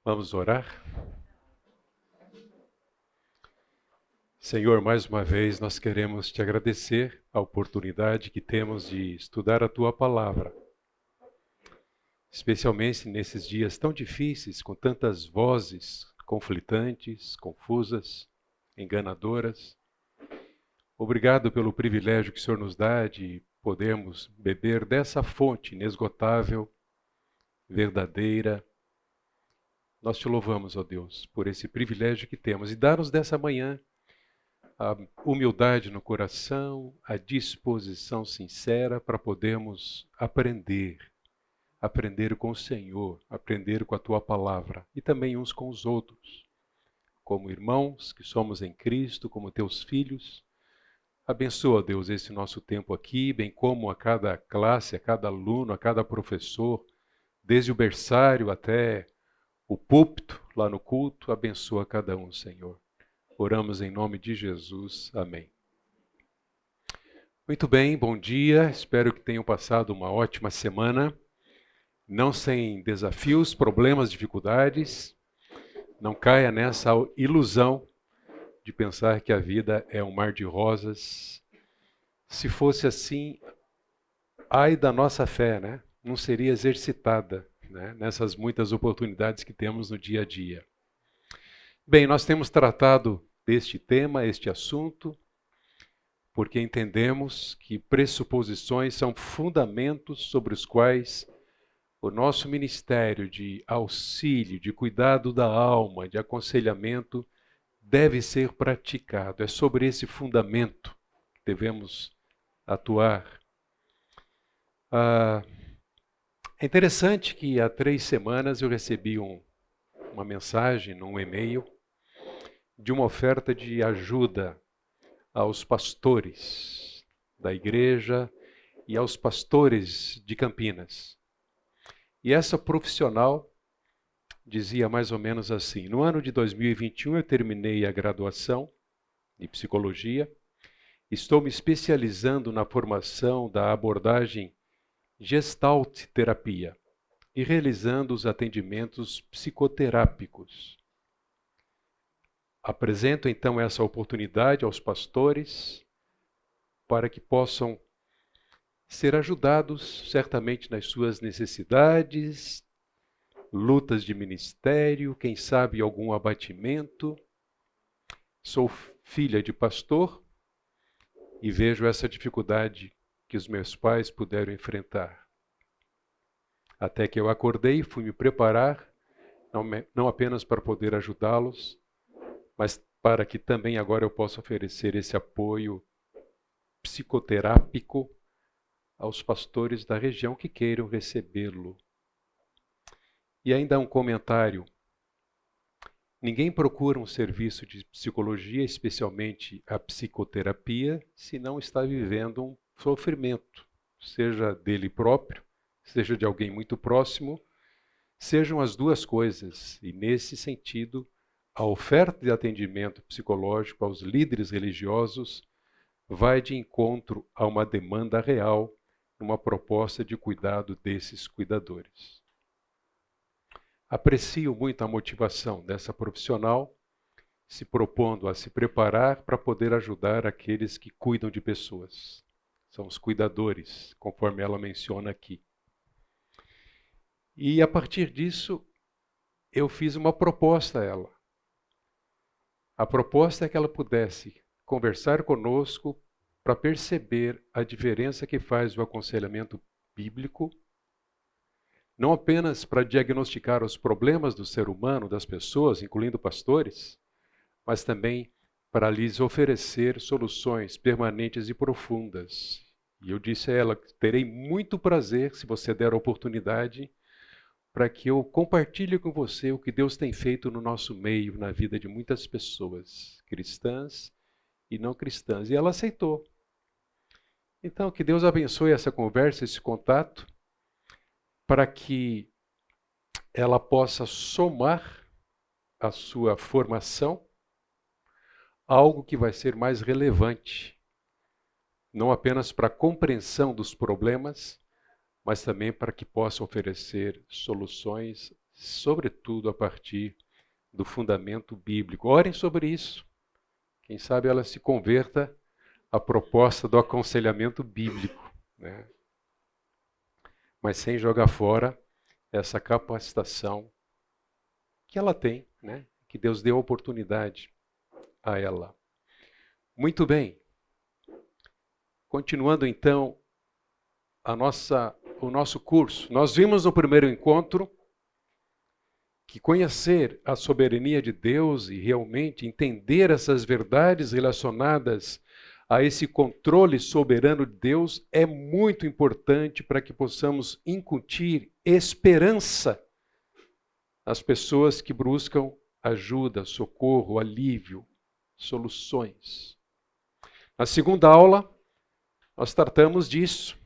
Vamos orar? Senhor, mais uma vez nós queremos te agradecer a oportunidade que temos de estudar a tua palavra, especialmente nesses dias tão difíceis, com tantas vozes conflitantes, confusas, enganadoras. Obrigado pelo privilégio que o Senhor nos dá de podermos beber dessa fonte inesgotável, verdadeira. Nós te louvamos, ó Deus, por esse privilégio que temos e dá-nos dessa manhã a humildade no coração, a disposição sincera para podermos aprender com o Senhor, aprender com a tua palavra e também uns com os outros, como irmãos que somos em Cristo, como teus filhos. Abençoa, Deus, esse nosso tempo aqui, bem como a cada classe, a cada aluno, a cada professor, desde o berçário até o púlpito lá no culto. Abençoa cada um, Senhor. Oramos em nome de Jesus. Amém. Muito bem, bom dia. Espero que tenham passado uma ótima semana. Não sem desafios, problemas, dificuldades. Não caia nessa ilusão de pensar que a vida é um mar de rosas. Se fosse assim, ai da nossa fé, né? Não seria exercitada, né? Nessas muitas oportunidades que temos no dia a dia. Bem, nós temos tratado deste tema, este assunto, porque entendemos que pressuposições são fundamentos sobre os quais o nosso ministério de auxílio, de cuidado da alma, de aconselhamento, deve ser praticado. É sobre esse fundamento que devemos atuar. É interessante que há 3 semanas eu recebi uma mensagem num e-mail de uma oferta de ajuda aos pastores da igreja e aos pastores de Campinas. E essa profissional dizia mais ou menos assim: no ano de 2021 eu terminei a graduação de psicologia, estou me especializando na formação da abordagem Gestalt terapia e realizando os atendimentos psicoterápicos. Apresento então essa oportunidade aos pastores para que possam ser ajudados certamente nas suas necessidades, lutas de ministério, quem sabe algum abatimento. Sou filha de pastor e vejo essa dificuldade que os meus pais puderam enfrentar. Até que eu acordei e fui me preparar, não apenas para poder ajudá-los, mas para que também agora eu possa oferecer esse apoio psicoterápico aos pastores da região que queiram recebê-lo. E ainda um comentário. Ninguém procura um serviço de psicologia, especialmente a psicoterapia, se não está vivendo um sofrimento, seja dele próprio, seja de alguém muito próximo, sejam as duas coisas. E nesse sentido, a oferta de atendimento psicológico aos líderes religiosos vai de encontro a uma demanda real, numa proposta de cuidado desses cuidadores. Aprecio muito a motivação dessa profissional, se propondo a se preparar para poder ajudar aqueles que cuidam de pessoas. São os cuidadores, conforme ela menciona aqui. E a partir disso, eu fiz uma proposta a ela. A proposta é que ela pudesse conversar conosco para perceber a diferença que faz o aconselhamento bíblico, não apenas para diagnosticar os problemas do ser humano, das pessoas, incluindo pastores, mas também para lhes oferecer soluções permanentes e profundas. E eu disse a ela que terei muito prazer, se você der a oportunidade, para que eu compartilhe com você o que Deus tem feito no nosso meio, na vida de muitas pessoas, cristãs e não cristãs. E ela aceitou. Então, que Deus abençoe essa conversa, esse contato, para que ela possa somar a sua formação a algo que vai ser mais relevante, não apenas para a compreensão dos problemas, mas também para que possa oferecer soluções sobretudo a partir do fundamento bíblico. Orem sobre isso. Quem sabe ela se converta à proposta do aconselhamento bíblico, né? Mas sem jogar fora essa capacitação que ela tem, né? Que Deus deu oportunidade a ela. Muito bem. Continuando então o nosso curso. Nós vimos no primeiro encontro que conhecer a soberania de Deus e realmente entender essas verdades relacionadas a esse controle soberano de Deus é muito importante para que possamos incutir esperança às pessoas que buscam ajuda, socorro, alívio, soluções. Na segunda aula, nós tratamos disso,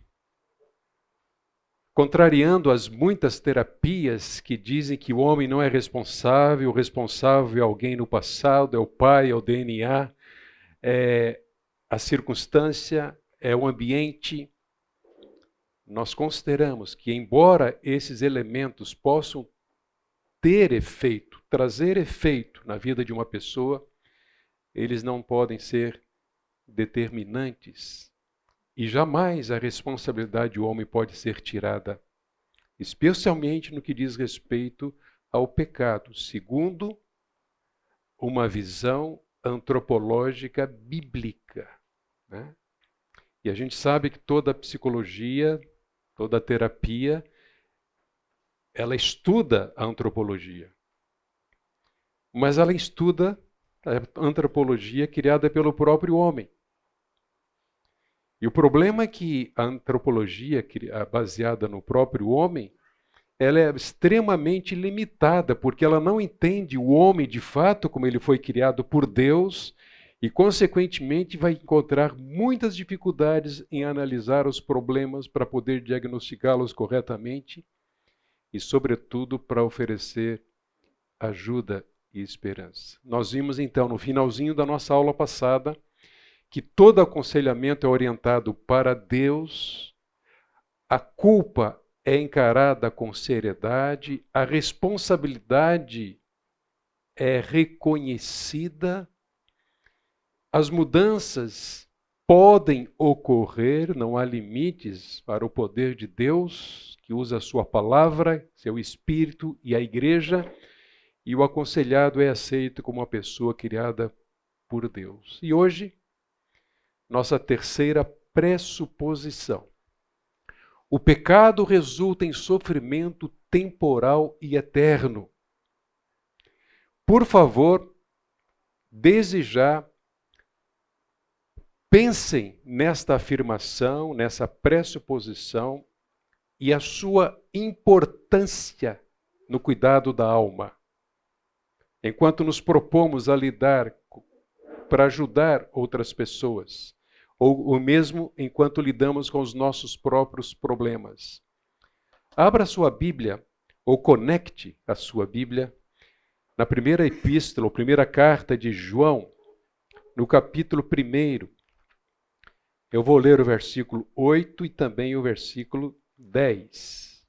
contrariando as muitas terapias que dizem que o homem não é responsável, o responsável é alguém no passado, é o pai, é o DNA, é a circunstância, é o ambiente. Nós consideramos que, embora esses elementos possam ter efeito, trazer efeito na vida de uma pessoa, eles não podem ser determinantes. E jamais a responsabilidade do homem pode ser tirada, especialmente no que diz respeito ao pecado, segundo uma visão antropológica bíblica, né? E a gente sabe que toda a psicologia, toda a terapia, ela estuda a antropologia. Mas ela estuda a antropologia criada pelo próprio homem. E o problema é que a antropologia baseada no próprio homem, ela é extremamente limitada, porque ela não entende o homem de fato como ele foi criado por Deus e, consequentemente, vai encontrar muitas dificuldades em analisar os problemas para poder diagnosticá-los corretamente e, sobretudo, para oferecer ajuda e esperança. Nós vimos, então, no finalzinho da nossa aula passada, que todo aconselhamento é orientado para Deus, a culpa é encarada com seriedade, a responsabilidade é reconhecida, as mudanças podem ocorrer, não há limites para o poder de Deus, que usa a sua palavra, seu Espírito e a igreja, e o aconselhado é aceito como uma pessoa criada por Deus. E hoje, nossa terceira pressuposição. O pecado resulta em sofrimento temporal e eterno. Por favor, desde já, pensem nesta afirmação, nessa pressuposição e a sua importância no cuidado da alma. Enquanto nos propomos a lidar para ajudar outras pessoas, ou mesmo enquanto lidamos com os nossos próprios problemas. Abra sua Bíblia, ou conecte a sua Bíblia, na primeira epístola, ou primeira carta de João, no capítulo 1. Eu vou ler o versículo 8 e também o versículo 10.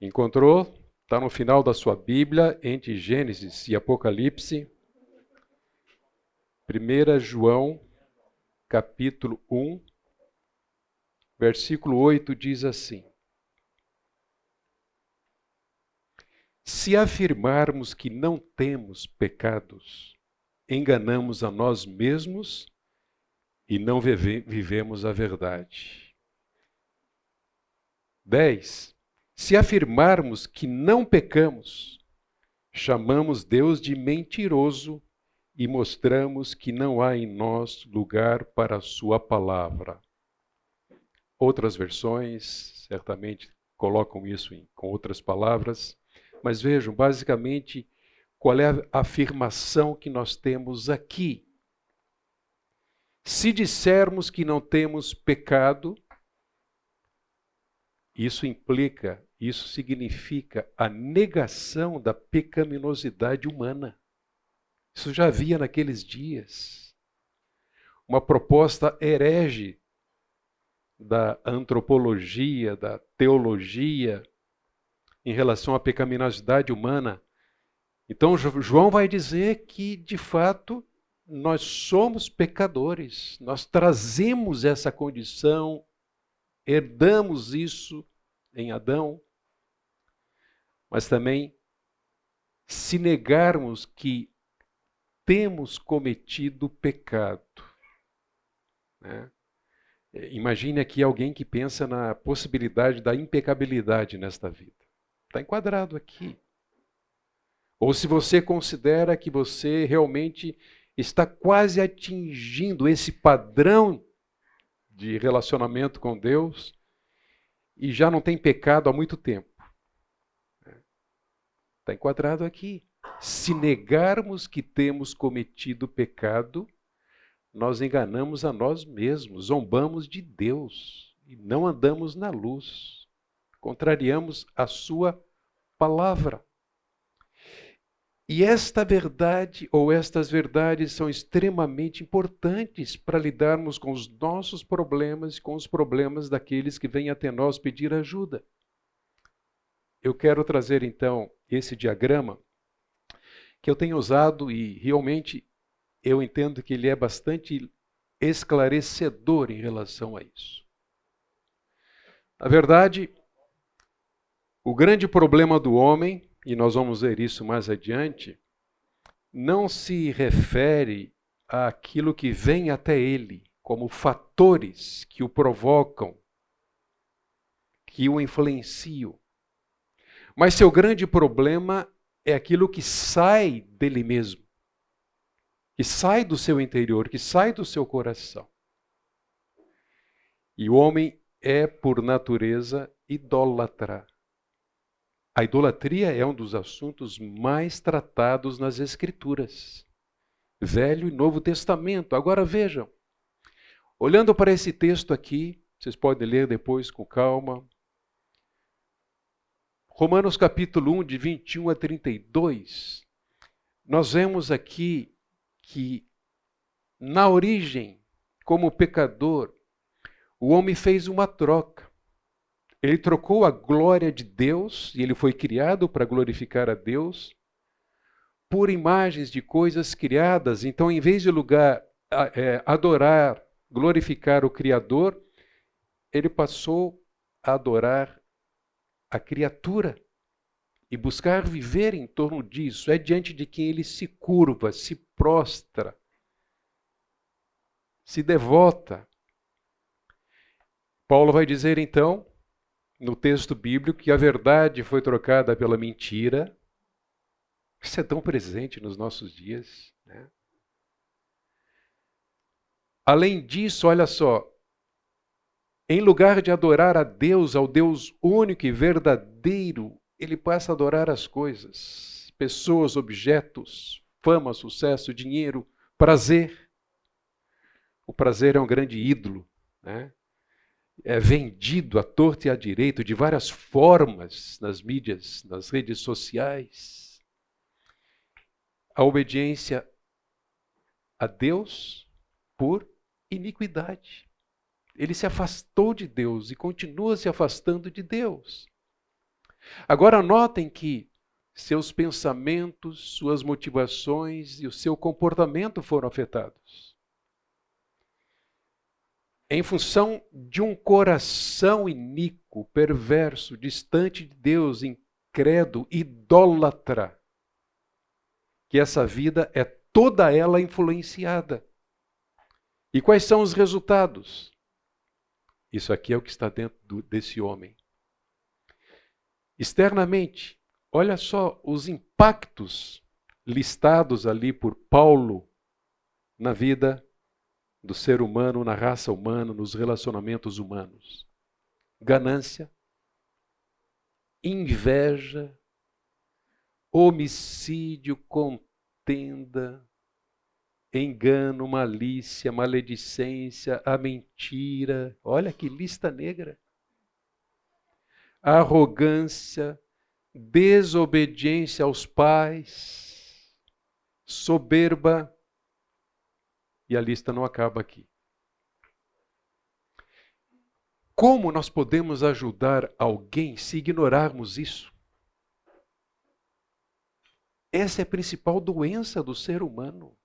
Encontrou? Está no final da sua Bíblia, entre Gênesis e Apocalipse. 1 João, capítulo 1, versículo 8 diz assim: Se afirmarmos que não temos pecados, enganamos a nós mesmos e não vivemos a verdade. 10. Se afirmarmos que não pecamos, chamamos Deus de mentiroso e mostramos que não há em nós lugar para a sua palavra. Outras versões certamente colocam isso com outras palavras, mas vejam, basicamente, qual é a afirmação que nós temos aqui. Se dissermos que não temos pecado, isso significa a negação da pecaminosidade humana. Isso já havia naqueles dias. Uma proposta herege da antropologia, da teologia, em relação à pecaminosidade humana. Então, João vai dizer que, de fato, nós somos pecadores, nós trazemos essa condição, herdamos isso em Adão, mas também, se negarmos que temos cometido pecado, né? Imagine aqui alguém que pensa na possibilidade da impecabilidade nesta vida. Está enquadrado aqui. Ou se você considera que você realmente está quase atingindo esse padrão de relacionamento com Deus e já não tem pecado há muito tempo. Está enquadrado aqui. Se negarmos que temos cometido pecado, nós enganamos a nós mesmos, zombamos de Deus e não andamos na luz. Contrariamos a sua palavra. E esta verdade, ou estas verdades, são extremamente importantes para lidarmos com os nossos problemas e com os problemas daqueles que vêm até nós pedir ajuda. Eu quero trazer, então, esse diagrama que eu tenho usado e realmente eu entendo que ele é bastante esclarecedor em relação a isso. Na verdade, o grande problema do homem, e nós vamos ver isso mais adiante, não se refere àquilo que vem até ele, como fatores que o provocam, que o influenciam. Mas seu grande problema é aquilo que sai dele mesmo, que sai do seu interior, que sai do seu coração. E o homem é, por natureza, idólatra. A idolatria é um dos assuntos mais tratados nas Escrituras, Velho e Novo Testamento. Agora vejam, olhando para esse texto aqui, vocês podem ler depois com calma. Romanos capítulo 1, de 21 a 32, nós vemos aqui que na origem, como pecador, o homem fez uma troca. Ele trocou a glória de Deus, e ele foi criado para glorificar a Deus, por imagens de coisas criadas. Então, em vez de adorar, glorificar o Criador, ele passou a adorar a criatura e buscar viver em torno disso. É diante de quem ele se curva, se prostra, se devota. Paulo vai dizer, então, no texto bíblico, que a verdade foi trocada pela mentira. Isso é tão presente nos nossos dias, né? Além disso, olha só, em lugar de adorar a Deus, ao Deus único e verdadeiro, ele passa a adorar as coisas, pessoas, objetos, fama, sucesso, dinheiro, prazer. O prazer é um grande ídolo, né? É vendido à torta e à direita, de várias formas, nas mídias, nas redes sociais. A obediência a Deus por iniquidade. Ele se afastou de Deus e continua se afastando de Deus. Agora notem que seus pensamentos, suas motivações e o seu comportamento foram afetados. Em função de um coração iníquo, perverso, distante de Deus, incrédulo, idólatra, que essa vida é toda ela influenciada. E quais são os resultados? Isso aqui é o que está dentro desse homem. Externamente, olha só os impactos listados ali por Paulo na vida do ser humano, na raça humana, nos relacionamentos humanos. Ganância, inveja, homicídio, contenda, engano, malícia, maledicência, a mentira. Olha que lista negra. Arrogância, desobediência aos pais, soberba. E a lista não acaba aqui. Como nós podemos ajudar alguém se ignorarmos isso? Essa é a principal doença do ser humano.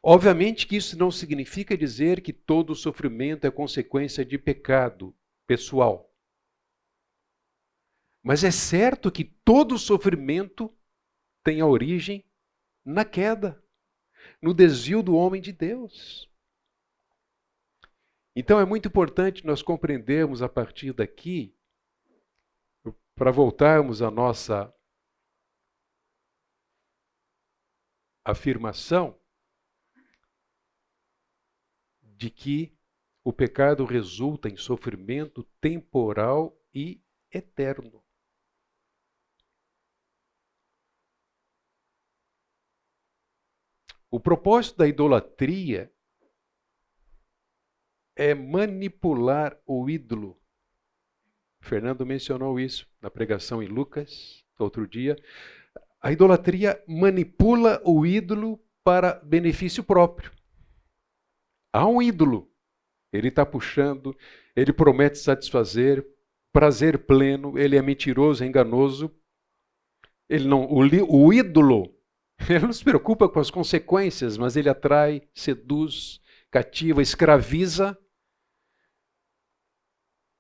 Obviamente que isso não significa dizer que todo sofrimento é consequência de pecado pessoal. Mas é certo que todo sofrimento tem a origem na queda, no desvio do homem de Deus. Então é muito importante nós compreendermos a partir daqui, para voltarmos à nossa afirmação, de que o pecado resulta em sofrimento temporal e eterno. O propósito da idolatria é manipular o ídolo. Fernando mencionou isso na pregação em Lucas, outro dia. A idolatria manipula o ídolo para benefício próprio. Há um ídolo, ele está puxando, ele promete satisfazer, prazer pleno, ele é mentiroso, é enganoso. Ele não, o ídolo, ele não se preocupa com as consequências, mas ele atrai, seduz, cativa, escraviza.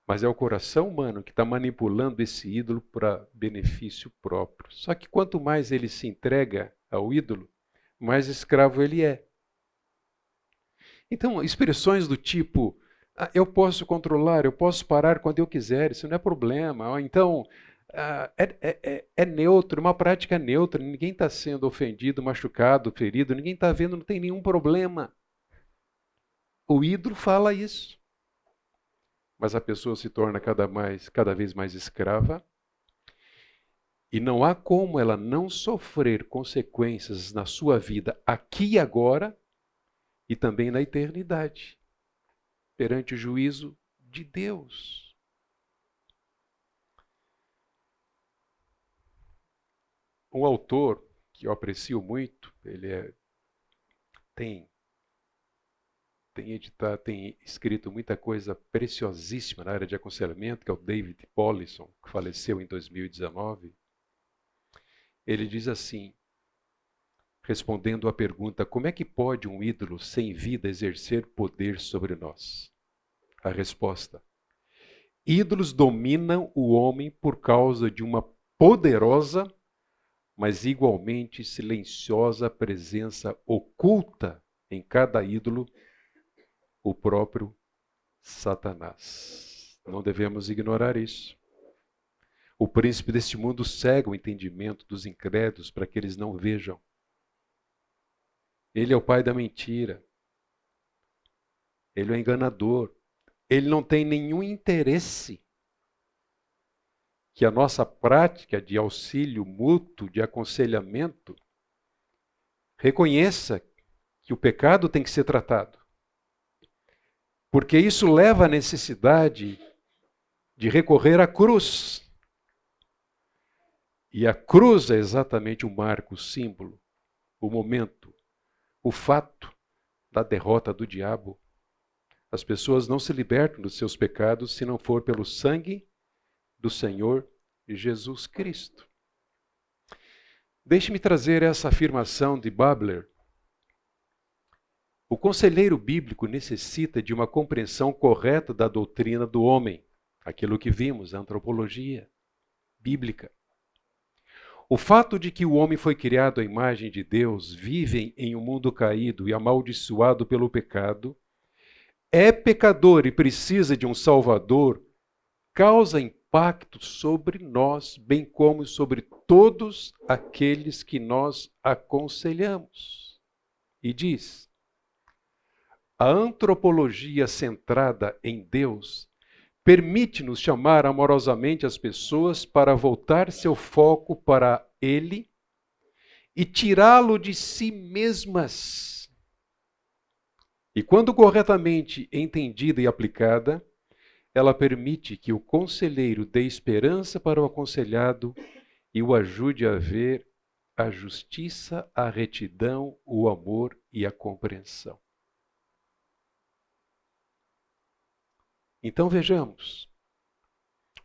Mas é o coração humano que está manipulando esse ídolo para benefício próprio. Só que quanto mais ele se entrega ao ídolo, mais escravo ele é. Então, expressões do tipo, eu posso controlar, eu posso parar quando eu quiser, isso não é problema. Ou então, é neutro, uma prática neutra, ninguém está sendo ofendido, machucado, ferido, ninguém está vendo, não tem nenhum problema. O ídolo fala isso. Mas a pessoa se torna cada vez mais escrava. E não há como ela não sofrer consequências na sua vida aqui e agora e também na eternidade, perante o juízo de Deus. Um autor que eu aprecio muito, ele tem escrito muita coisa preciosíssima na área de aconselhamento, que é o David Powlison, que faleceu em 2019. Ele diz assim, respondendo à pergunta, como é que pode um ídolo sem vida exercer poder sobre nós? A resposta, ídolos dominam o homem por causa de uma poderosa, mas igualmente silenciosa presença oculta em cada ídolo, o próprio Satanás. Não devemos ignorar isso. O príncipe deste mundo cega o entendimento dos incrédulos para que eles não vejam. Ele é o pai da mentira. Ele é o enganador. Ele não tem nenhum interesse que a nossa prática de auxílio mútuo, de aconselhamento, reconheça que o pecado tem que ser tratado. Porque isso leva à necessidade de recorrer à cruz. E a cruz é exatamente o marco, o símbolo, o momento, o fato da derrota do diabo. As pessoas não se libertam dos seus pecados se não for pelo sangue do Senhor Jesus Cristo. Deixe-me trazer essa afirmação de Babler. O conselheiro bíblico necessita de uma compreensão correta da doutrina do homem, aquilo que vimos, a antropologia bíblica. O fato de que o homem foi criado à imagem de Deus, vive em um mundo caído e amaldiçoado pelo pecado, é pecador e precisa de um Salvador, causa impacto sobre nós, bem como sobre todos aqueles que nós aconselhamos. E diz, a antropologia centrada em Deus permite-nos chamar amorosamente as pessoas para voltar seu foco para Ele e tirá-lo de si mesmas. E quando corretamente entendida e aplicada, ela permite que o conselheiro dê esperança para o aconselhado e o ajude a ver a justiça, a retidão, o amor e a compreensão. Então vejamos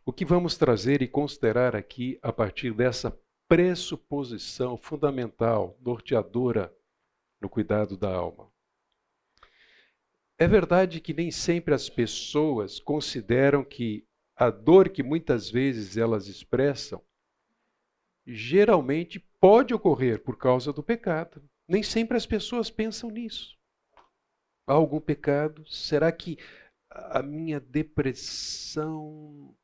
o que vamos trazer e considerar aqui a partir dessa pressuposição fundamental, norteadora no cuidado da alma. É verdade que nem sempre as pessoas consideram que a dor que muitas vezes elas expressam geralmente pode ocorrer por causa do pecado. Nem sempre as pessoas pensam nisso. Há algum pecado? Será que a minha depressão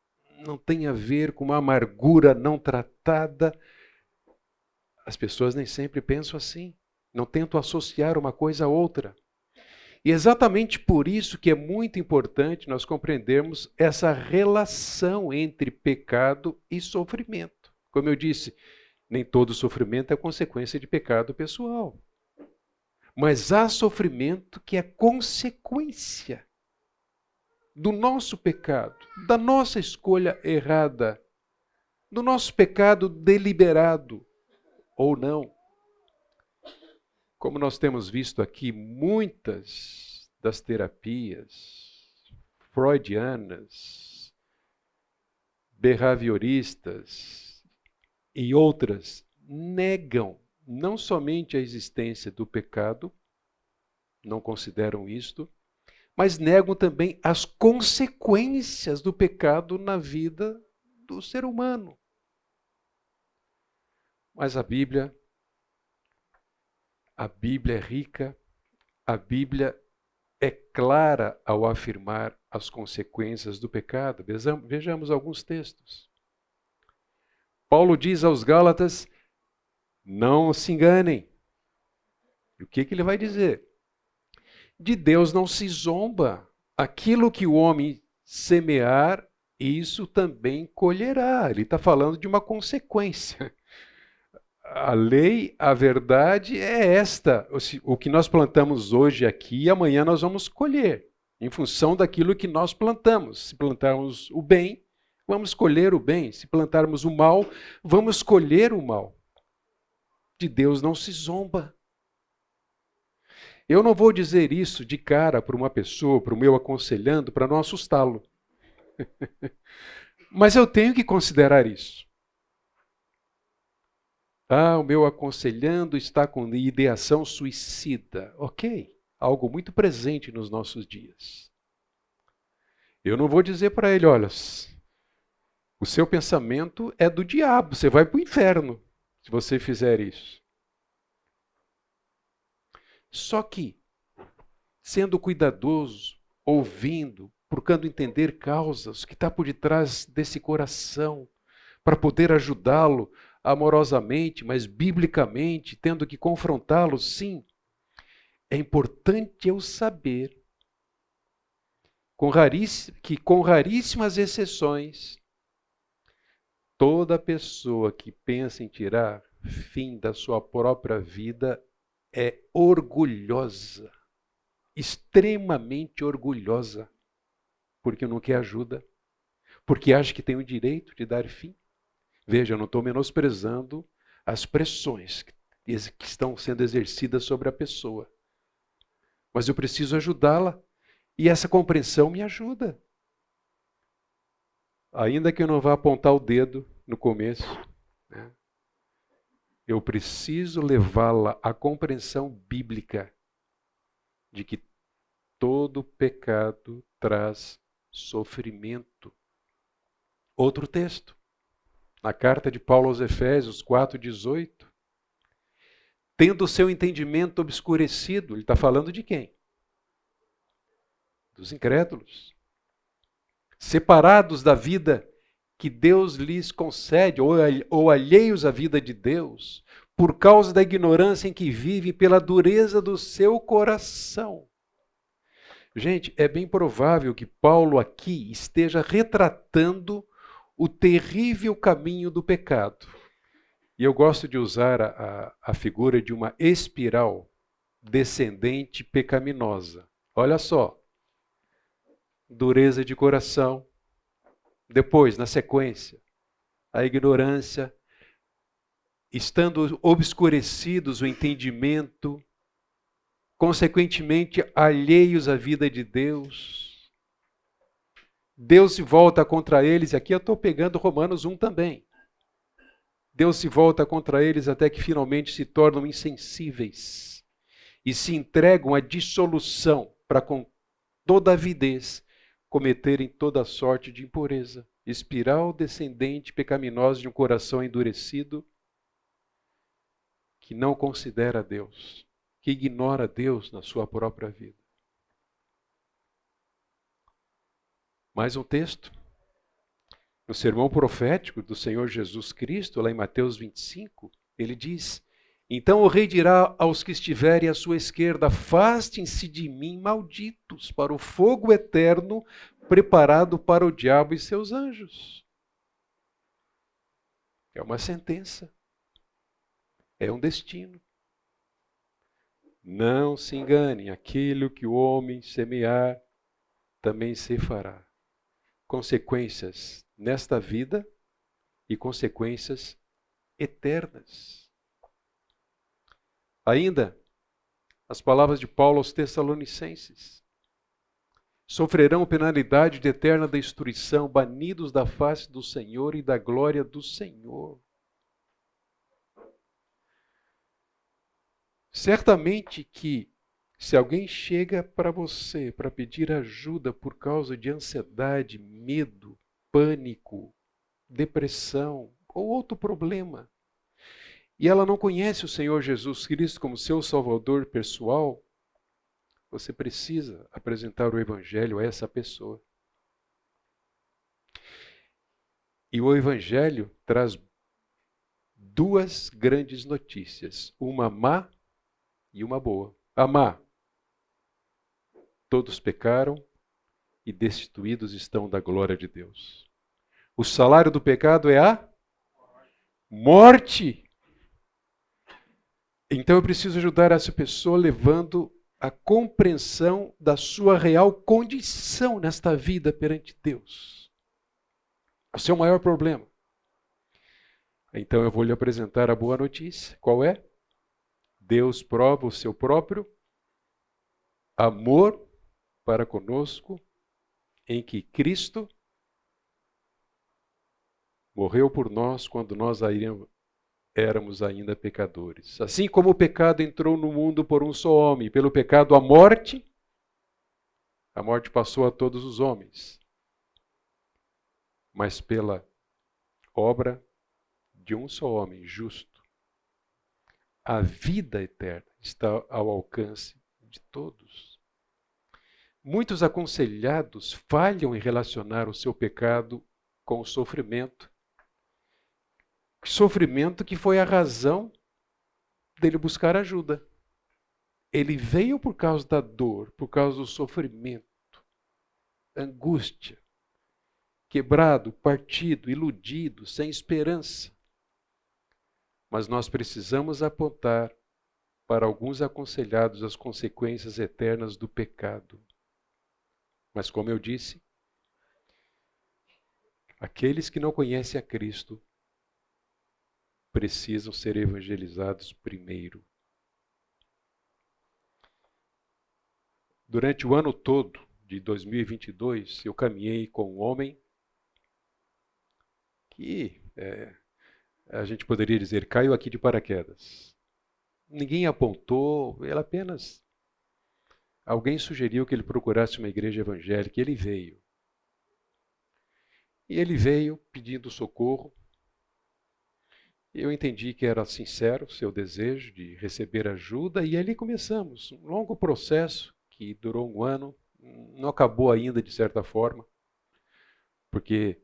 não tem a ver com uma amargura não tratada? As pessoas nem sempre pensam assim. Não tentam associar uma coisa a outra. E exatamente por isso que é muito importante nós compreendermos essa relação entre pecado e sofrimento. Como eu disse, nem todo sofrimento é consequência de pecado pessoal. Mas há sofrimento que é consequência do nosso pecado, da nossa escolha errada, do nosso pecado deliberado ou não. Como nós temos visto aqui, muitas das terapias freudianas, behavioristas e outras negam não somente a existência do pecado, não consideram isto, mas negam também as consequências do pecado na vida do ser humano. Mas a Bíblia é rica, a Bíblia é clara ao afirmar as consequências do pecado. Vejamos alguns textos. Paulo diz aos Gálatas: não se enganem. E o que ele vai dizer? De Deus não se zomba. Aquilo que o homem semear, isso também colherá. Ele está falando de uma consequência. A lei, a verdade é esta. O que nós plantamos hoje aqui, amanhã nós vamos colher, em função daquilo que nós plantamos. Se plantarmos o bem, vamos colher o bem. Se plantarmos o mal, vamos colher o mal. De Deus não se zomba. Eu não vou dizer isso de cara para uma pessoa, para o meu aconselhando, para não assustá-lo. Mas eu tenho que considerar isso. O meu aconselhando está com ideação suicida. Ok, algo muito presente nos nossos dias. Eu não vou dizer para ele, olha, o seu pensamento é do diabo, você vai para o inferno se você fizer isso. Só que, sendo cuidadoso, ouvindo, procurando entender causas, o que está por detrás desse coração, para poder ajudá-lo amorosamente, mas biblicamente, tendo que confrontá-lo, sim. É importante eu saber que com raríssimas exceções, toda pessoa que pensa em tirar fim da sua própria vida é orgulhosa, extremamente orgulhosa, porque não quer ajuda, porque acha que tem o direito de dar fim. Veja, eu não estou menosprezando as pressões que estão sendo exercidas sobre a pessoa. Mas eu preciso ajudá-la. E essa compreensão me ajuda. Ainda que eu não vá apontar o dedo no começo, né, eu preciso levá-la à compreensão bíblica de que todo pecado traz sofrimento. Outro texto. Na carta de Paulo aos Efésios 4,18, tendo o seu entendimento obscurecido, ele está falando de quem? Dos incrédulos. Separados da vida que Deus lhes concede, ou alheios à vida de Deus, por causa da ignorância em que vivem, pela dureza do seu coração. Gente, é bem provável que Paulo aqui esteja retratando o terrível caminho do pecado. E eu gosto de usar a figura de uma espiral descendente pecaminosa. Olha só. Dureza de coração. Depois, na sequência, a ignorância. Estando obscurecidos o entendimento. Consequentemente, alheios à vida de Deus. Deus se volta contra eles, e aqui eu estou pegando Romanos 1 também. Deus se volta contra eles até que finalmente se tornam insensíveis e se entregam à dissolução para com toda avidez cometerem toda sorte de impureza, espiral descendente pecaminosa de um coração endurecido que não considera Deus, que ignora Deus na sua própria vida. Mais um texto. No sermão profético do Senhor Jesus Cristo, lá em Mateus 25, ele diz: então o rei dirá aos que estiverem à sua esquerda: afastem-se de mim, malditos, para o fogo eterno preparado para o diabo e seus anjos. É uma sentença. É um destino. Não se enganem, aquilo que o homem semear, também se fará. Consequências nesta vida e consequências eternas. Ainda, as palavras de Paulo aos Tessalonicenses: sofrerão penalidade de eterna destruição, banidos da face do Senhor e da glória do Senhor. Certamente que, se alguém chega para você para pedir ajuda por causa de ansiedade, medo, pânico, depressão ou outro problema, e ela não conhece o Senhor Jesus Cristo como seu Salvador pessoal, você precisa apresentar o Evangelho a essa pessoa. E o Evangelho traz duas grandes notícias, uma má e uma boa. A má: todos pecaram e destituídos estão da glória de Deus. O salário do pecado é a morte. Então eu preciso ajudar essa pessoa levando a compreensão da sua real condição nesta vida perante Deus. O seu maior problema. Então eu vou lhe apresentar a boa notícia. Qual é? Deus prova o seu próprio amor para conosco, em que Cristo morreu por nós quando nós éramos ainda pecadores. Assim como o pecado entrou no mundo por um só homem, pelo pecado a morte passou a todos os homens. Mas pela obra de um só homem justo, a vida eterna está ao alcance de todos. Muitos aconselhados falham em relacionar o seu pecado com o sofrimento. Sofrimento que foi a razão dele buscar ajuda. Ele veio por causa da dor, por causa do sofrimento, angústia, quebrado, partido, iludido, sem esperança. Mas nós precisamos apontar para alguns aconselhados as consequências eternas do pecado. Mas como eu disse, aqueles que não conhecem a Cristo precisam ser evangelizados primeiro. Durante o ano todo de 2022, eu caminhei com um homem que, a gente poderia dizer, caiu aqui de paraquedas. Ninguém apontou, ele apenas... Alguém sugeriu que ele procurasse uma igreja evangélica e ele veio. E ele veio pedindo socorro. Eu entendi que era sincero o seu desejo de receber ajuda e ali começamos um longo processo que durou um ano. Não acabou ainda, de certa forma, porque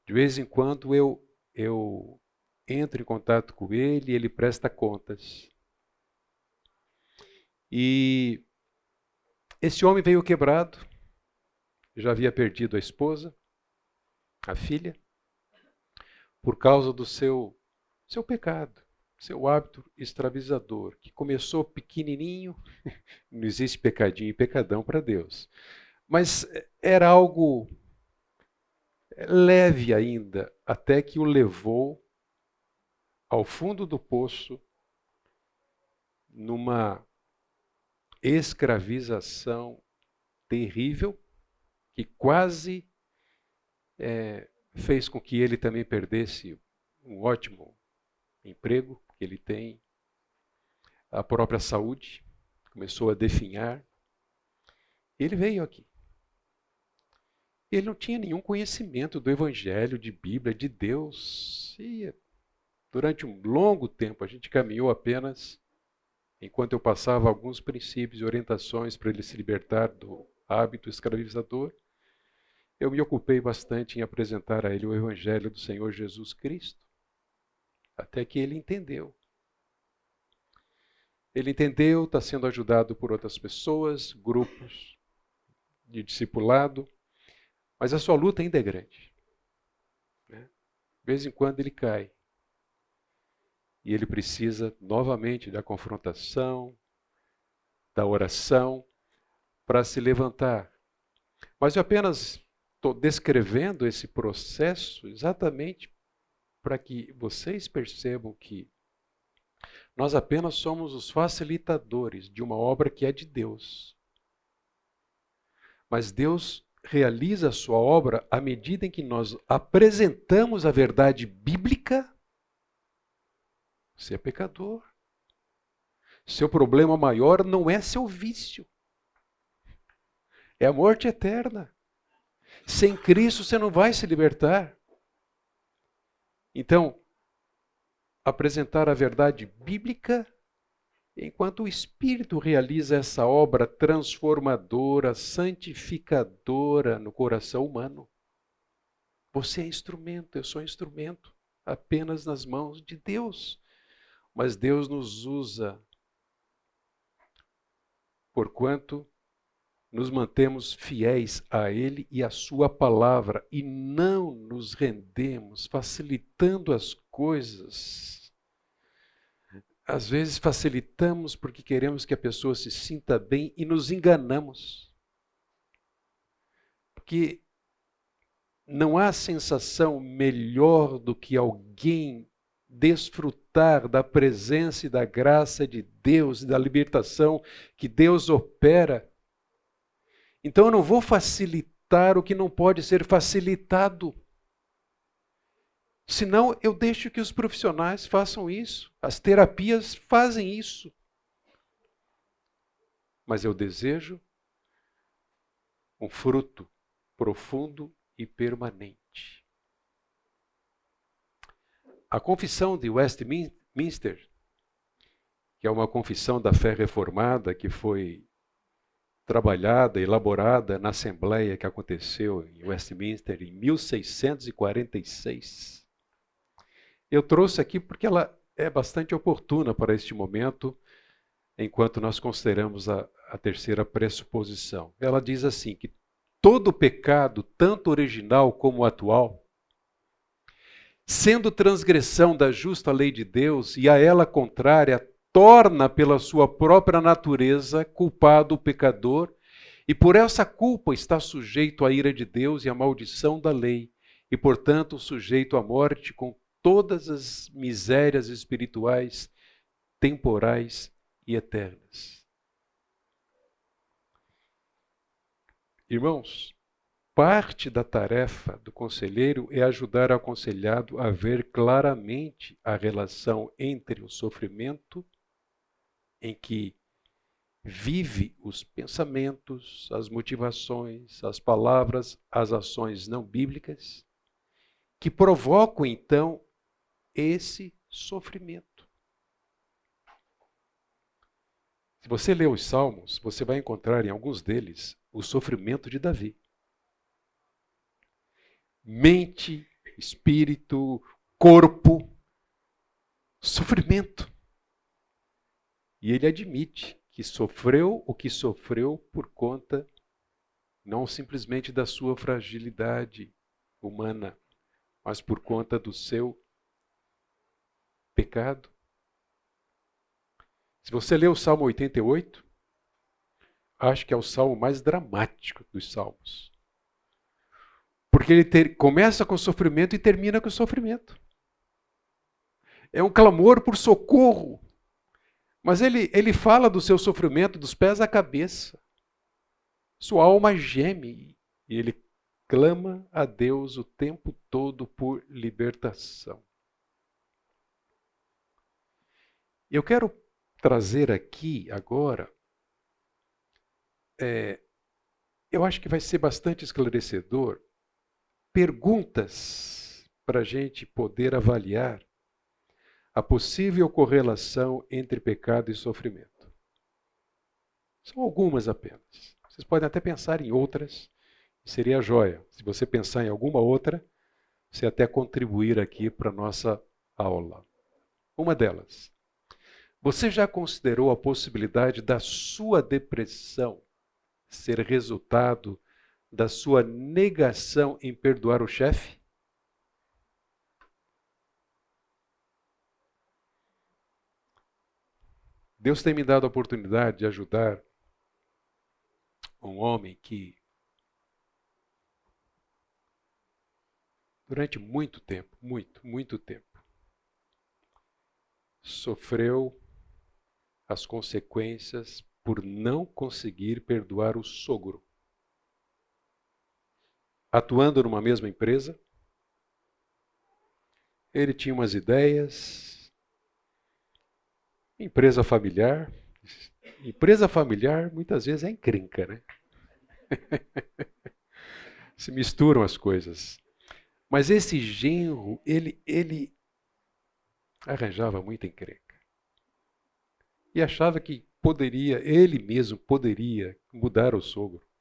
de vez em quando eu entro em contato com ele e ele presta contas. E esse homem veio quebrado, já havia perdido a esposa, a filha, por causa do seu pecado, seu hábito escravizador, que começou pequenininho, não existe pecadinho e pecadão para Deus, mas era algo leve ainda, até que o levou ao fundo do poço, numa escravização terrível, que quase fez com que ele também perdesse um ótimo emprego que ele tem, a própria saúde, começou a definhar. Ele veio aqui. Ele não tinha nenhum conhecimento do Evangelho, de Bíblia, de Deus. E durante um longo tempo a gente caminhou apenas enquanto eu passava alguns princípios e orientações para ele se libertar do hábito escravizador. Eu me ocupei bastante em apresentar a ele o Evangelho do Senhor Jesus Cristo, até que ele entendeu. Ele entendeu, está sendo ajudado por outras pessoas, grupos de discipulado, mas a sua luta ainda é grande. De vez em quando ele cai. E ele precisa novamente da confrontação, da oração, para se levantar. Mas eu apenas estou descrevendo esse processo exatamente para que vocês percebam que nós apenas somos os facilitadores de uma obra que é de Deus. Mas Deus realiza a sua obra à medida em que nós apresentamos a verdade bíblica. Você é pecador. Seu problema maior não é seu vício. É a morte eterna. Sem Cristo você não vai se libertar. Então, apresentar a verdade bíblica, enquanto o Espírito realiza essa obra transformadora, santificadora no coração humano. Você é instrumento, eu sou instrumento, apenas nas mãos de Deus. Mas Deus nos usa, porquanto nos mantemos fiéis a Ele e à Sua palavra e não nos rendemos facilitando as coisas. Às vezes facilitamos porque queremos que a pessoa se sinta bem e nos enganamos. Porque não há sensação melhor do que alguém desfrutar da presença e da graça de Deus e da libertação que Deus opera. Então eu não vou facilitar o que não pode ser facilitado. Senão eu deixo que os profissionais façam isso. As terapias fazem isso. Mas eu desejo um fruto profundo e permanente. A confissão de Westminster, que é uma confissão da fé reformada que foi trabalhada, elaborada na Assembleia que aconteceu em Westminster em 1646. Eu trouxe aqui porque ela é bastante oportuna para este momento, enquanto nós consideramos a terceira pressuposição. Ela diz assim, que todo pecado, tanto original como atual, sendo transgressão da justa lei de Deus e a ela contrária, torna pela sua própria natureza culpado o pecador e por essa culpa está sujeito à ira de Deus e à maldição da lei e, portanto, sujeito à morte com todas as misérias espirituais, temporais e eternas. Irmãos, parte da tarefa do conselheiro é ajudar o aconselhado a ver claramente a relação entre o sofrimento em que vive os pensamentos, as motivações, as palavras, as ações não bíblicas, que provocam então esse sofrimento. Se você ler os Salmos, você vai encontrar em alguns deles o sofrimento de Davi. Mente, espírito, corpo, sofrimento. E ele admite que sofreu o que sofreu por conta não simplesmente da sua fragilidade humana, mas por conta do seu pecado. Se você ler o Salmo 88, acho que é o salmo mais dramático dos salmos. Porque ele começa com sofrimento e termina com sofrimento. É um clamor por socorro. Mas ele fala do seu sofrimento dos pés à cabeça. Sua alma geme e ele clama a Deus o tempo todo por libertação. Eu quero trazer aqui agora, eu acho que vai ser bastante esclarecedor, perguntas para a gente poder avaliar a possível correlação entre pecado e sofrimento. São algumas apenas. Vocês podem até pensar em outras, seria joia. Se você pensar em alguma outra, você até contribuir aqui para a nossa aula. Uma delas. Você já considerou a possibilidade da sua depressão ser resultado da sua negação em perdoar o chefe? Deus tem me dado a oportunidade de ajudar um homem que, durante muito tempo, muito tempo, sofreu as consequências por não conseguir perdoar o sogro. Atuando numa mesma empresa, ele tinha umas ideias, empresa familiar muitas vezes é encrenca, né? Se misturam as coisas. Mas esse genro, ele arranjava muita encrenca. E achava que ele mesmo poderia mudar o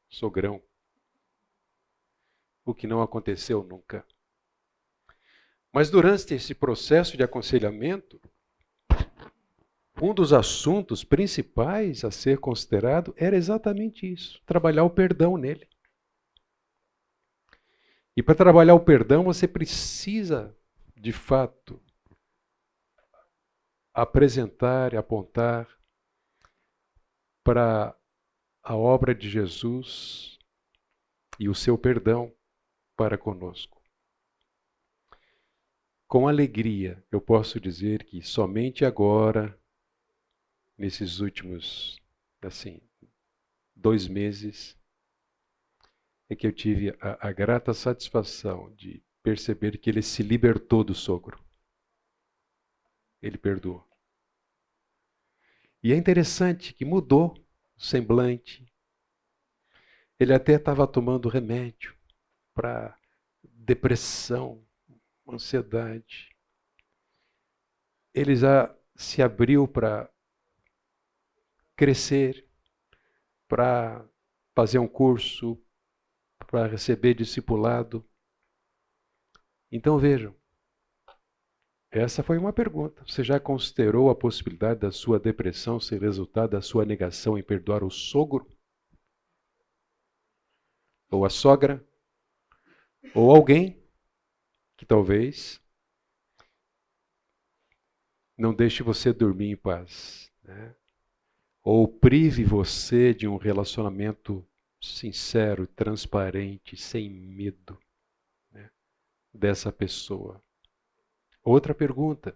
sogrão. O que não aconteceu nunca. Mas durante esse processo de aconselhamento, um dos assuntos principais a ser considerado era exatamente isso, trabalhar o perdão nele. E para trabalhar o perdão, você precisa, de fato, apresentar e apontar para a obra de Jesus e o seu perdão para conosco. Com alegria, eu posso dizer que somente agora, nesses últimos, 2 meses, é que eu tive a grata satisfação de perceber que ele se libertou do sogro. Ele perdoou. E é interessante que mudou o semblante. Ele até estava tomando remédio para depressão, ansiedade. Ele já se abriu para crescer, para fazer um curso, para receber discipulado. Então vejam, essa foi uma pergunta. Você já considerou a possibilidade da sua depressão ser resultado da sua negação em perdoar o sogro? Ou a sogra? Ou alguém que talvez não deixe você dormir em paz, né? Ou prive você de um relacionamento sincero, transparente, sem medo, né, dessa pessoa. Outra pergunta.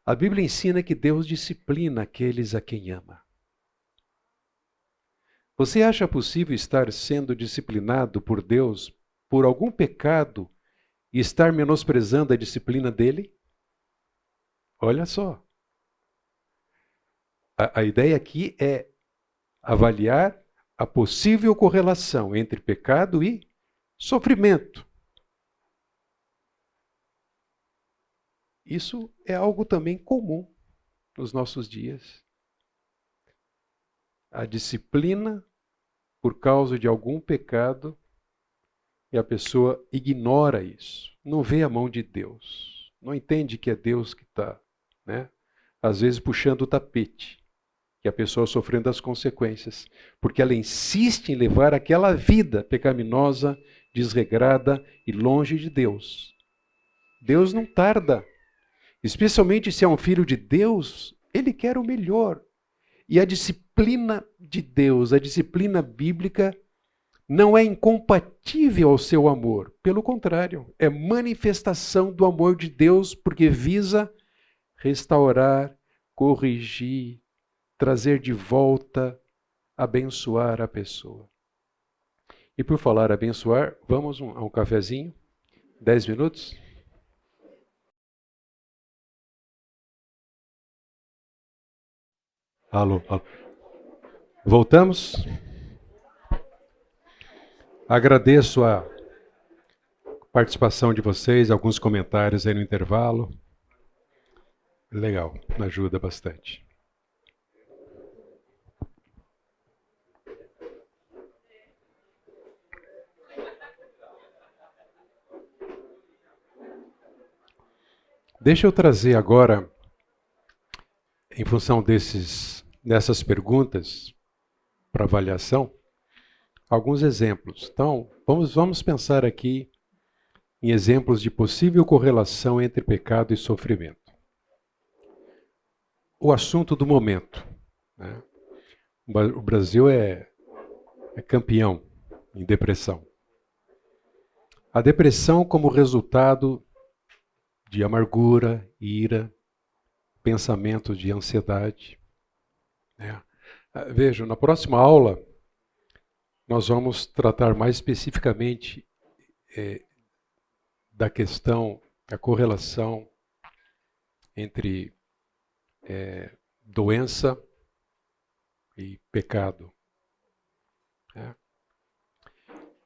A Bíblia ensina que Deus disciplina aqueles a quem ama. Você acha possível estar sendo disciplinado por Deus por algum pecado e estar menosprezando a disciplina dele? Olha só. A ideia aqui é avaliar a possível correlação entre pecado e sofrimento. Isso é algo também comum nos nossos dias. A disciplina por causa de algum pecado e a pessoa ignora isso. Não vê a mão de Deus. Não entende que é Deus que está, né, às vezes puxando o tapete. E a pessoa sofrendo as consequências, porque ela insiste em levar aquela vida pecaminosa, desregrada e longe de Deus. Deus não tarda, especialmente se é um filho de Deus, ele quer o melhor. E a disciplina de Deus, a disciplina bíblica, não é incompatível ao seu amor. Pelo contrário, é manifestação do amor de Deus, porque visa restaurar, corrigir, trazer de volta, abençoar a pessoa. E por falar abençoar, vamos a um cafezinho? 10 minutos? Alô, alô. Voltamos? Agradeço a participação de vocês, alguns comentários aí no intervalo. Legal, ajuda bastante. Deixa eu trazer agora, em função dessas perguntas para avaliação, alguns exemplos. Então, vamos pensar aqui em exemplos de possível correlação entre pecado e sofrimento. O assunto do momento, né? O Brasil é campeão em depressão. A depressão como resultado de amargura, ira, pensamentos de ansiedade. Né? Vejam, na próxima aula nós vamos tratar mais especificamente da questão, da correlação entre doença e pecado. Né?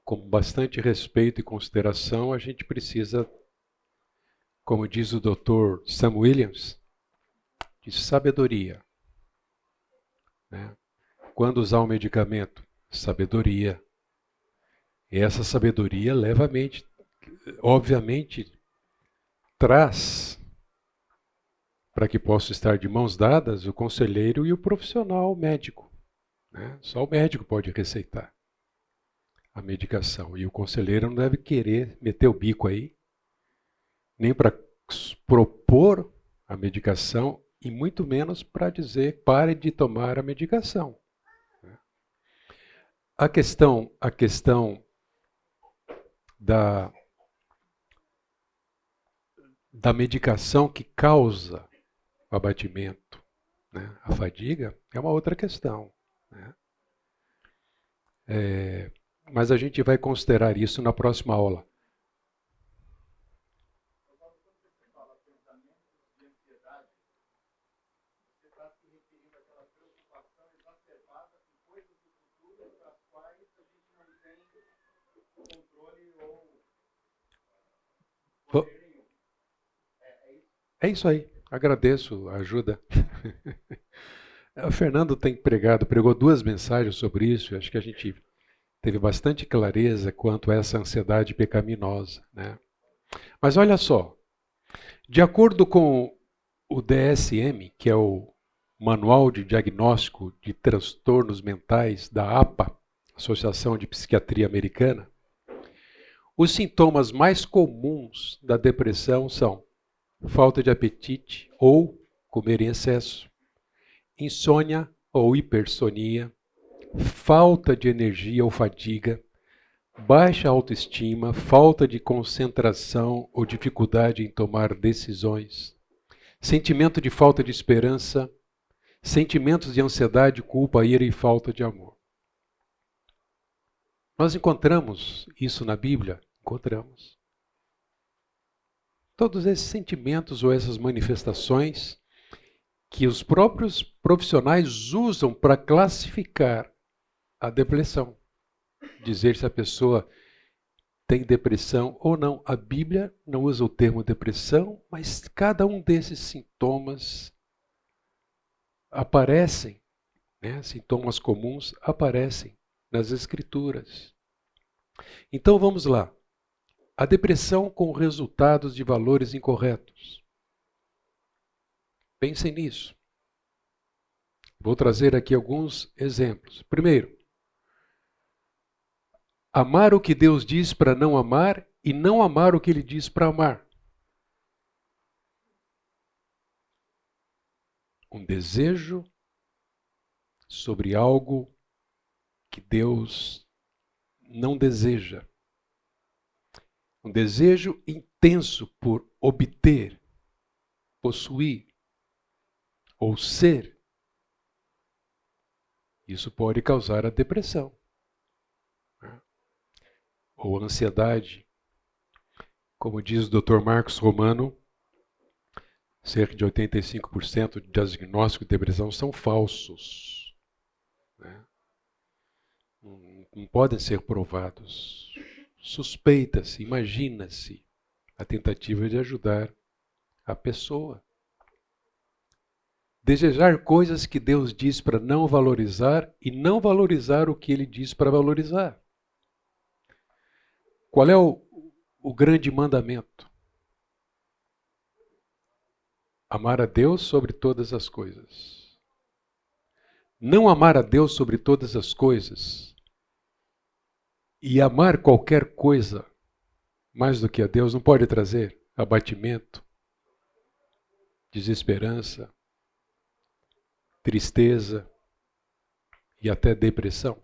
Com bastante respeito e consideração, a gente precisa, como diz o Dr. Sam Williams, de sabedoria. Né? Quando usar um medicamento, sabedoria. E essa sabedoria leva a mente, obviamente, traz, para que possa estar de mãos dadas, o conselheiro e o profissional médico. Né? Só o médico pode receitar a medicação. E o conselheiro não deve querer meter o bico aí, nem para propor a medicação e muito menos para dizer pare de tomar a medicação. A questão da medicação que causa o abatimento, né? A fadiga, é uma outra questão. Né? Mas a gente vai considerar isso na próxima aula. É isso aí. Agradeço a ajuda. O Fernando pregou 2 mensagens sobre isso. Acho que a gente teve bastante clareza quanto a essa ansiedade pecaminosa. Né? Mas olha só, de acordo com o DSM, que é o Manual de Diagnóstico de Transtornos Mentais da APA, Associação de Psiquiatria Americana, os sintomas mais comuns da depressão são falta de apetite ou comer em excesso, insônia ou hipersonia, falta de energia ou fadiga, baixa autoestima, falta de concentração ou dificuldade em tomar decisões, sentimento de falta de esperança, sentimentos de ansiedade, culpa, ira e falta de amor. Nós encontramos isso na Bíblia? Encontramos. Todos esses sentimentos ou essas manifestações que os próprios profissionais usam para classificar a depressão. Dizer se a pessoa tem depressão ou não. A Bíblia não usa o termo depressão, mas cada um desses sintomas aparecem, né? Sintomas comuns aparecem nas Escrituras. Então vamos lá. A depressão com resultados de valores incorretos. Pensem nisso. Vou trazer aqui alguns exemplos. Primeiro, amar o que Deus diz para não amar e não amar o que Ele diz para amar. Um desejo sobre algo que Deus não deseja. Um desejo intenso por obter, possuir ou ser. Isso pode causar a depressão. Ou a ansiedade. Como diz o Dr. Marcos Romano, cerca de 85% de diagnóstico de depressão são falsos, né? Não podem ser provados. Suspeita-se, imagina-se a tentativa de ajudar a pessoa. Desejar coisas que Deus diz para não valorizar e não valorizar o que Ele diz para valorizar. Qual é o grande mandamento? Amar a Deus sobre todas as coisas. Não amar a Deus sobre todas as coisas e amar qualquer coisa mais do que a Deus não pode trazer abatimento, desesperança, tristeza e até depressão.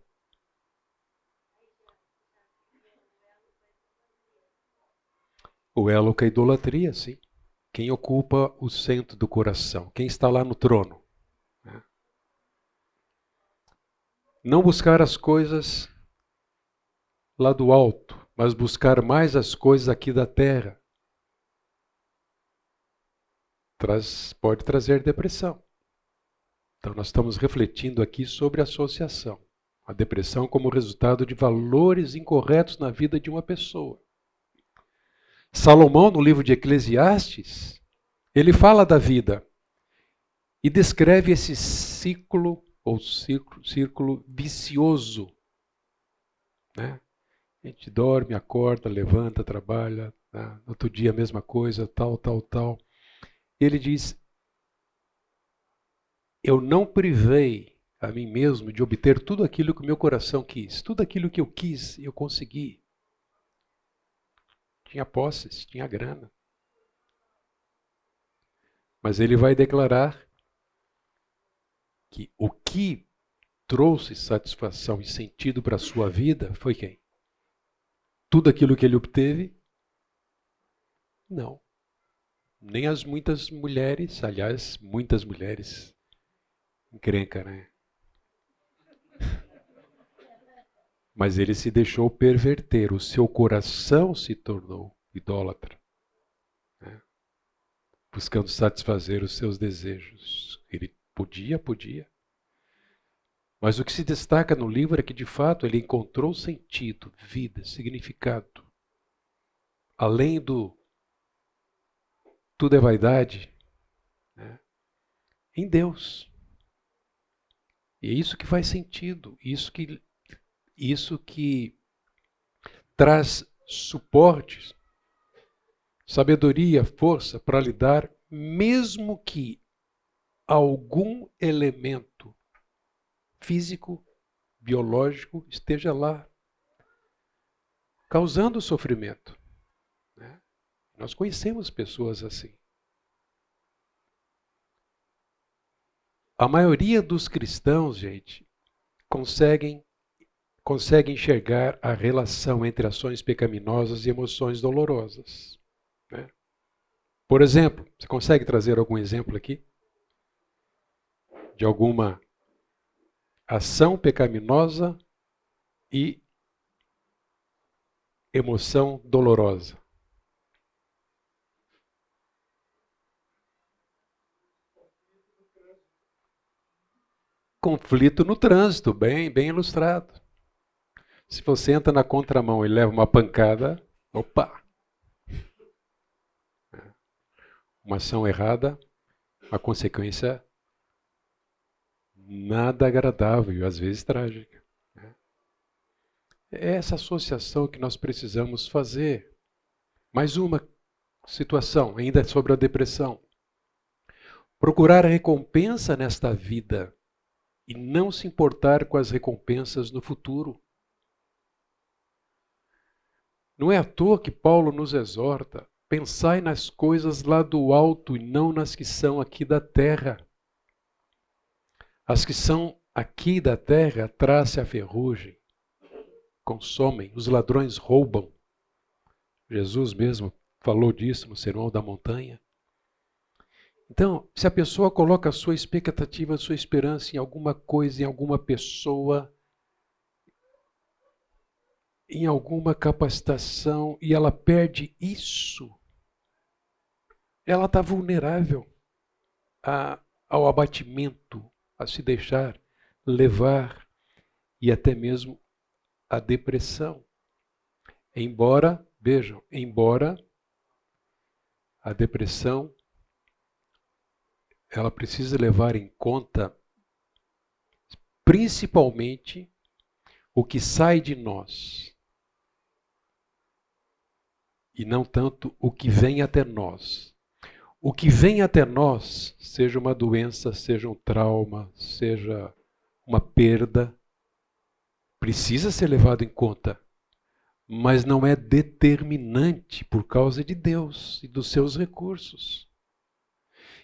O elo com a idolatria, sim. Quem ocupa o centro do coração, quem está lá no trono. Né? Não buscar as coisas lá do alto, mas buscar mais as coisas aqui da terra. Pode trazer depressão. Então nós estamos refletindo aqui sobre associação. A depressão como resultado de valores incorretos na vida de uma pessoa. Salomão, no livro de Eclesiastes, ele fala da vida e descreve esse ciclo ou círculo vicioso. Né? A gente dorme, acorda, levanta, trabalha, né? Outro dia a mesma coisa, tal. Ele diz, eu não privei a mim mesmo de obter tudo aquilo que o meu coração quis. Tudo aquilo que eu quis, eu consegui. Tinha posses, tinha grana. Mas ele vai declarar que o que trouxe satisfação e sentido para a sua vida foi quem? Tudo aquilo que ele obteve? Não. Nem as muitas mulheres, aliás, muitas mulheres encrenca, né? Mas ele se deixou perverter, o seu coração se tornou idólatra, né? Buscando satisfazer os seus desejos. Ele podia. Mas o que se destaca no livro é que, de fato, ele encontrou sentido, vida, significado. Além do tudo é vaidade, né? Em Deus. E é isso que faz sentido, isso que traz suporte, sabedoria, força para lidar, mesmo que algum elemento físico, biológico esteja lá, causando sofrimento. Né? Nós conhecemos pessoas assim. A maioria dos cristãos, gente, consegue enxergar a relação entre ações pecaminosas e emoções dolorosas. Né? Por exemplo, você consegue trazer algum exemplo aqui? De alguma ação pecaminosa e emoção dolorosa. Conflito no trânsito, bem ilustrado. Se você entra na contramão e leva uma pancada, opa! Uma ação errada, uma consequência nada agradável e às vezes trágica. É essa associação que nós precisamos fazer. Mais uma situação, ainda sobre a depressão. Procurar a recompensa nesta vida e não se importar com as recompensas no futuro. Não é à toa que Paulo nos exorta: pensai nas coisas lá do alto e não nas que são aqui da terra. As que são aqui da terra trazem a ferrugem, consomem, os ladrões roubam. Jesus mesmo falou disso no Sermão da Montanha. Então, se a pessoa coloca a sua expectativa, a sua esperança em alguma coisa, em alguma pessoa, em alguma capacitação, e ela perde isso, ela está vulnerável ao abatimento, a se deixar levar e até mesmo à depressão. Embora, vejam, embora a depressão ela precisa levar em conta principalmente o que sai de nós e não tanto o que vem até nós. O que vem até nós, seja uma doença, seja um trauma, seja uma perda, precisa ser levado em conta, mas não é determinante por causa de Deus e dos seus recursos.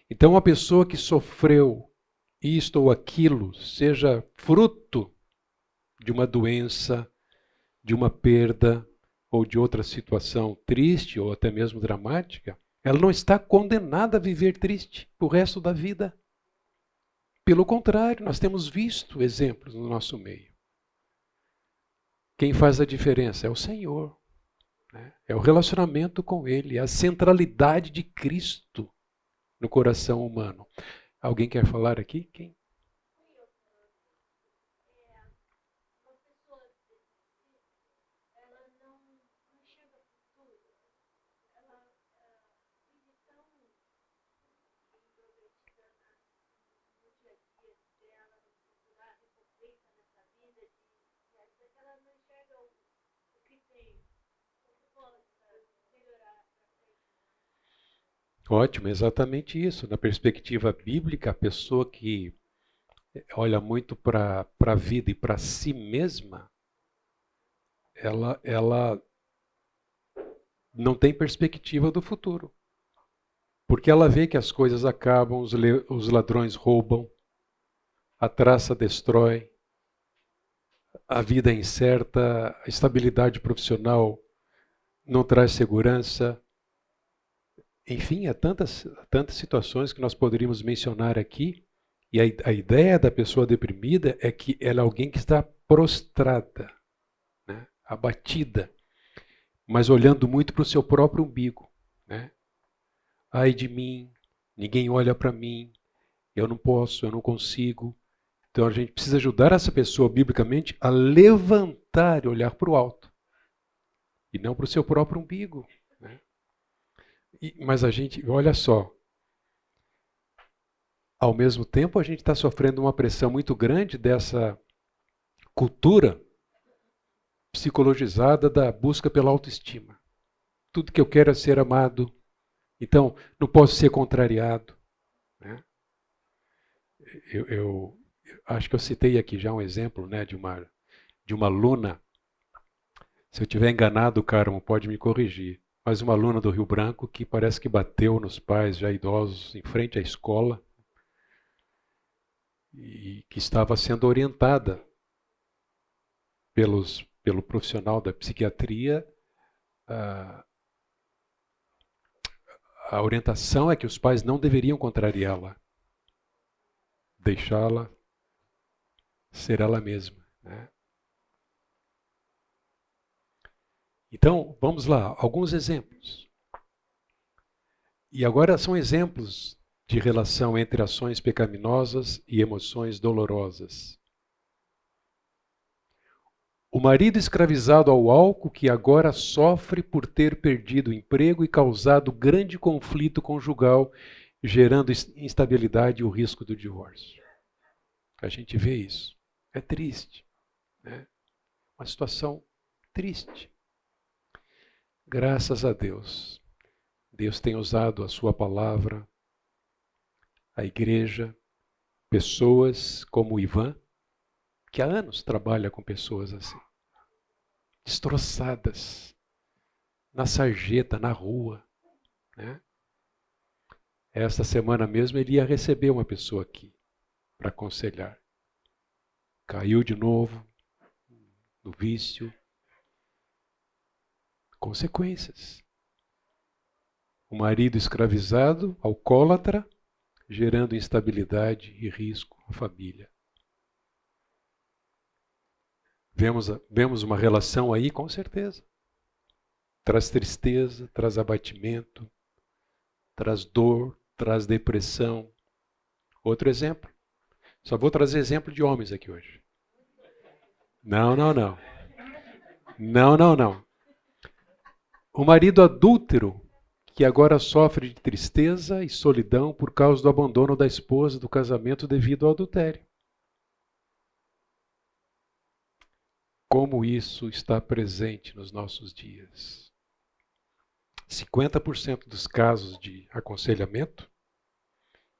Então, uma pessoa que sofreu isto ou aquilo, seja fruto de uma doença, de uma perda ou de outra situação triste ou até mesmo dramática, ela não está condenada a viver triste o resto da vida. Pelo contrário, nós temos visto exemplos no nosso meio. Quem faz a diferença é o Senhor, né? É o relacionamento com Ele, é a centralidade de Cristo no coração humano. Alguém quer falar aqui? Quem? Ótimo, exatamente isso. Na perspectiva bíblica, a pessoa que olha muito para a vida e para si mesma, ela não tem perspectiva do futuro. Porque ela vê que as coisas acabam, os ladrões roubam, a traça destrói, a vida é incerta, a estabilidade profissional não traz segurança. Enfim, há tantas situações que nós poderíamos mencionar aqui. E a ideia da pessoa deprimida é que ela é alguém que está prostrada, né? Abatida, mas olhando muito para o seu próprio umbigo, né? Ai de mim, ninguém olha para mim, eu não posso, eu não consigo. Então a gente precisa ajudar essa pessoa biblicamente a levantar e olhar para o alto, e não para o seu próprio umbigo, né? Mas a gente, olha só, ao mesmo tempo a gente está sofrendo uma pressão muito grande dessa cultura psicologizada da busca pela autoestima. Tudo que eu quero é ser amado, então não posso ser contrariado, né? Eu acho que eu citei aqui já um exemplo, né, de uma aluna. Se eu estiver enganado, Carmo, pode me corrigir. Mas uma aluna do Rio Branco que parece que bateu nos pais já idosos em frente à escola e que estava sendo orientada pelo profissional da psiquiatria. A orientação é que os pais não deveriam contrariá-la, deixá-la ser ela mesma, né? Então, vamos lá, alguns exemplos. E agora são exemplos de relação entre ações pecaminosas e emoções dolorosas. O marido escravizado ao álcool que agora sofre por ter perdido o emprego e causado grande conflito conjugal, gerando instabilidade e o risco do divórcio. A gente vê isso. É triste, né? Uma situação triste. Graças a Deus. Deus tem usado a sua palavra, a igreja, pessoas como o Ivan, que há anos trabalha com pessoas assim, destroçadas, na sarjeta, na rua, né? Esta semana mesmo ele ia receber uma pessoa aqui para aconselhar. Caiu de novo no vício. Consequências. O marido escravizado, alcoólatra, gerando instabilidade e risco à família. Vemos uma relação aí, com certeza. Traz tristeza, traz abatimento, traz dor, traz depressão. Outro exemplo. Só vou trazer exemplo de homens aqui hoje. Não, não, não. Não, não, não. O marido adúltero, que agora sofre de tristeza e solidão por causa do abandono da esposa do casamento devido ao adultério. Como isso está presente nos nossos dias. 50% dos casos de aconselhamento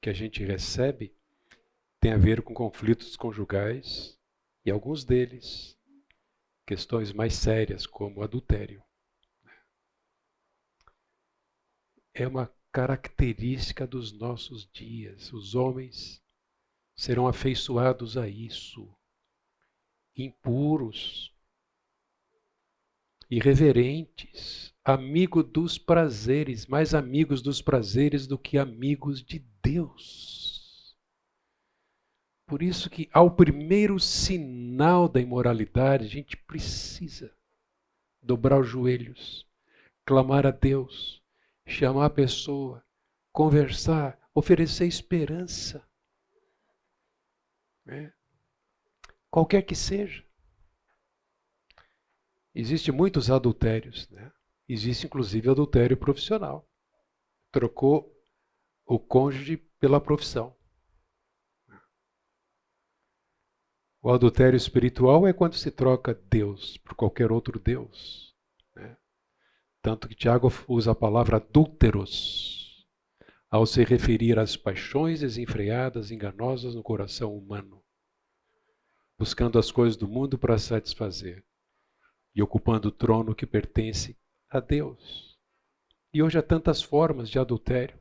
que a gente recebe tem a ver com conflitos conjugais e alguns deles questões mais sérias como adultério. É uma característica dos nossos dias. Os homens serão afeiçoados a isso. Impuros, irreverentes, amigo dos prazeres, mais amigos dos prazeres do que amigos de Deus. Por isso que ao primeiro sinal da imoralidade, a gente precisa dobrar os joelhos, clamar a Deus, chamar a pessoa, conversar, oferecer esperança. Qualquer que seja. Existem muitos adultérios, né? Existe inclusive adultério profissional. Trocou o cônjuge pela profissão. O adultério espiritual é quando se troca Deus por qualquer outro Deus. Né? Tanto que Tiago usa a palavra adúlteros ao se referir às paixões desenfreadas, enganosas no coração humano, buscando as coisas do mundo para satisfazer e ocupando o trono que pertence a Deus. E hoje há tantas formas de adultério,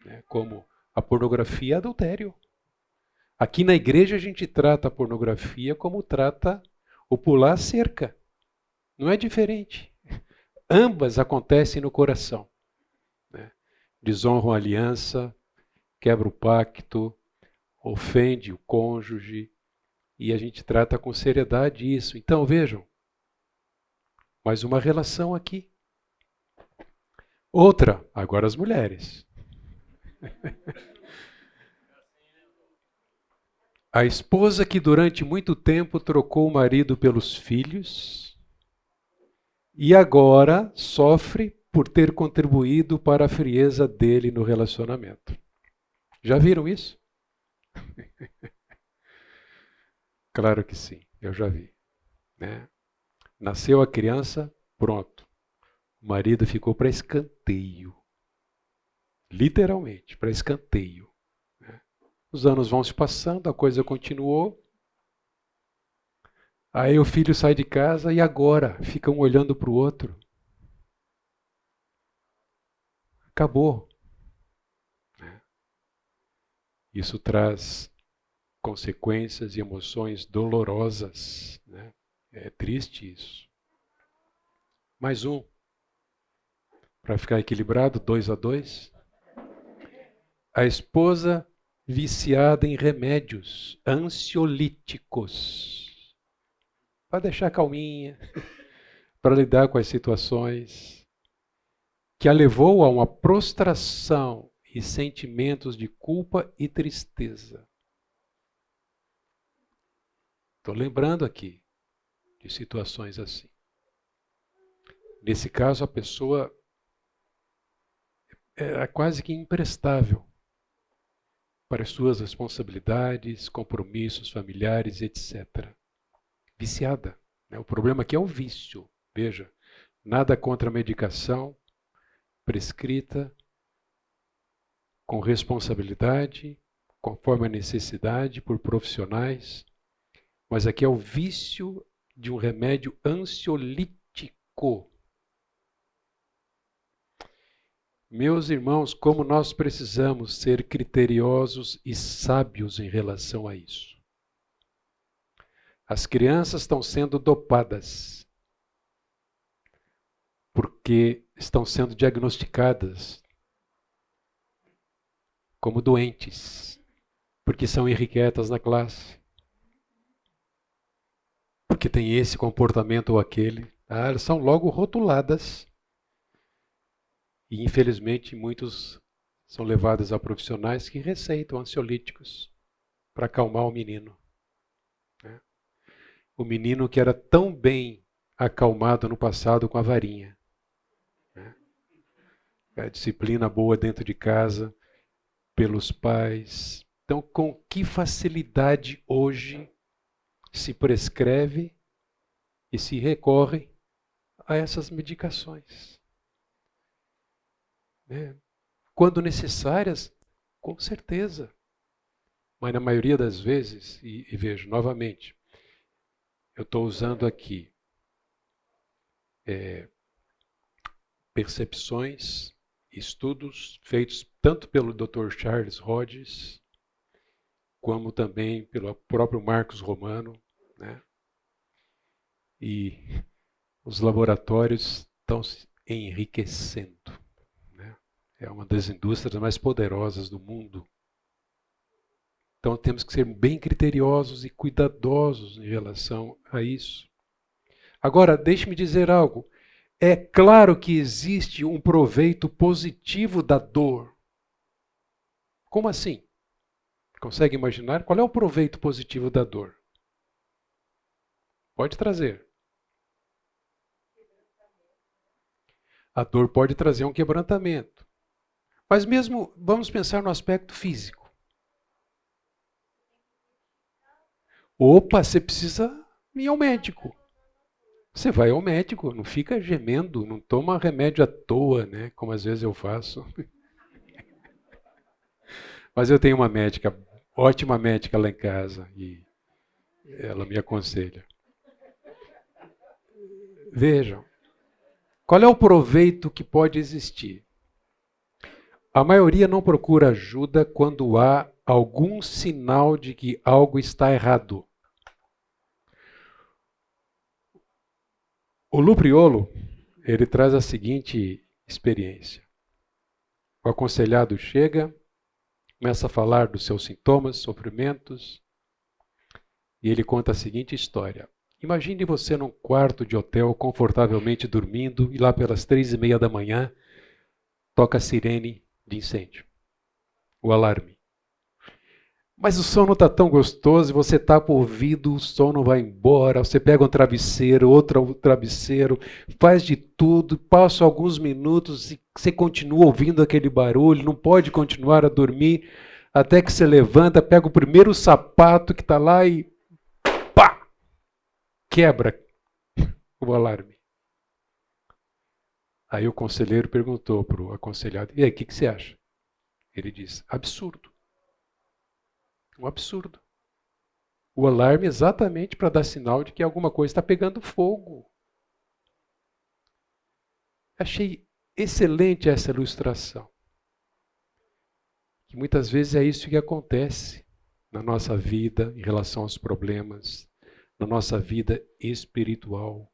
né, como a pornografia é adultério. Aqui na igreja a gente trata a pornografia como trata o pular a cerca. Não é diferente. Ambas acontecem no coração. Né? Desonram a aliança, quebra o pacto, ofende o cônjuge, e a gente trata com seriedade isso. Então vejam, mais uma relação aqui. Outra, agora as mulheres. A esposa que durante muito tempo trocou o marido pelos filhos e agora sofre por ter contribuído para a frieza dele no relacionamento. Já viram isso? Claro que sim, eu já vi. Né? Nasceu a criança, pronto. O marido ficou para escanteio. Literalmente, para escanteio. Né? Os anos vão se passando, a coisa continuou. Aí o filho sai de casa e agora fica um olhando para o outro. Acabou. Isso traz consequências e emoções dolorosas. Né? É triste isso. Mais um. Para ficar equilibrado, 2-2. A esposa viciada em remédios ansiolíticos. Para deixar calminha, para lidar com as situações, que a levou a uma prostração e sentimentos de culpa e tristeza. Estou lembrando aqui de situações assim. Nesse caso, a pessoa era quase que imprestável para as suas responsabilidades, compromissos familiares, etc. Viciada. Né? O problema aqui é o vício. Veja, nada contra a medicação prescrita, com responsabilidade, conforme a necessidade, por profissionais. Mas aqui é o vício de um remédio ansiolítico. Meus irmãos, como nós precisamos ser criteriosos e sábios em relação a isso. As crianças estão sendo dopadas porque estão sendo diagnosticadas como doentes, porque são irrequietas na classe, porque tem esse comportamento ou aquele. Ah, elas são logo rotuladas. E infelizmente muitos são levadas a profissionais que receitam ansiolíticos para acalmar o menino. Né? O menino que era tão bem acalmado no passado com a varinha. Né? A disciplina boa dentro de casa, pelos pais. Então, com que facilidade hoje se prescreve e se recorre a essas medicações? Né? Quando necessárias, com certeza. Mas na maioria das vezes, e vejo novamente, eu estou usando aqui percepções, estudos feitos tanto pelo Dr. Charles Rhodes, como também pelo próprio Marcos Romano, né? E os laboratórios estão se enriquecendo. Né? É uma das indústrias mais poderosas do mundo. Então temos que ser bem criteriosos e cuidadosos em relação a isso. Agora, deixe-me dizer algo. É claro que existe um proveito positivo da dor. Como assim? Consegue imaginar? Qual é o proveito positivo da dor? Pode trazer. A dor pode trazer um quebrantamento. Mas mesmo, vamos pensar no aspecto físico. Opa, você precisa ir ao médico. Você vai ao médico, não fica gemendo, não toma remédio à toa, né? Como às vezes eu faço. Mas eu tenho uma médica, ótima médica lá em casa, e ela me aconselha. Vejam, qual é o proveito que pode existir? A maioria não procura ajuda quando há algum sinal de que algo está errado. O Lupriolo, ele traz a seguinte experiência. O aconselhado chega, começa a falar dos seus sintomas, sofrimentos, e ele conta a seguinte história. Imagine você num quarto de hotel, confortavelmente dormindo, e lá pelas 3:30 da manhã, toca a sirene de incêndio, o alarme. Mas o sono está tão gostoso, você tapa o ouvido, o sono vai embora, você pega um travesseiro, outro travesseiro, faz de tudo, passa alguns minutos e você continua ouvindo aquele barulho, não pode continuar a dormir, até que você levanta, pega o primeiro sapato que está lá e pá! Quebra o alarme. Aí o conselheiro perguntou para o aconselhado, e aí, o que você acha? Ele disse, absurdo. Um absurdo. O alarme é exatamente para dar sinal de que alguma coisa está pegando fogo. Achei excelente essa ilustração. Que muitas vezes é isso que acontece na nossa vida em relação aos problemas, na nossa vida espiritual.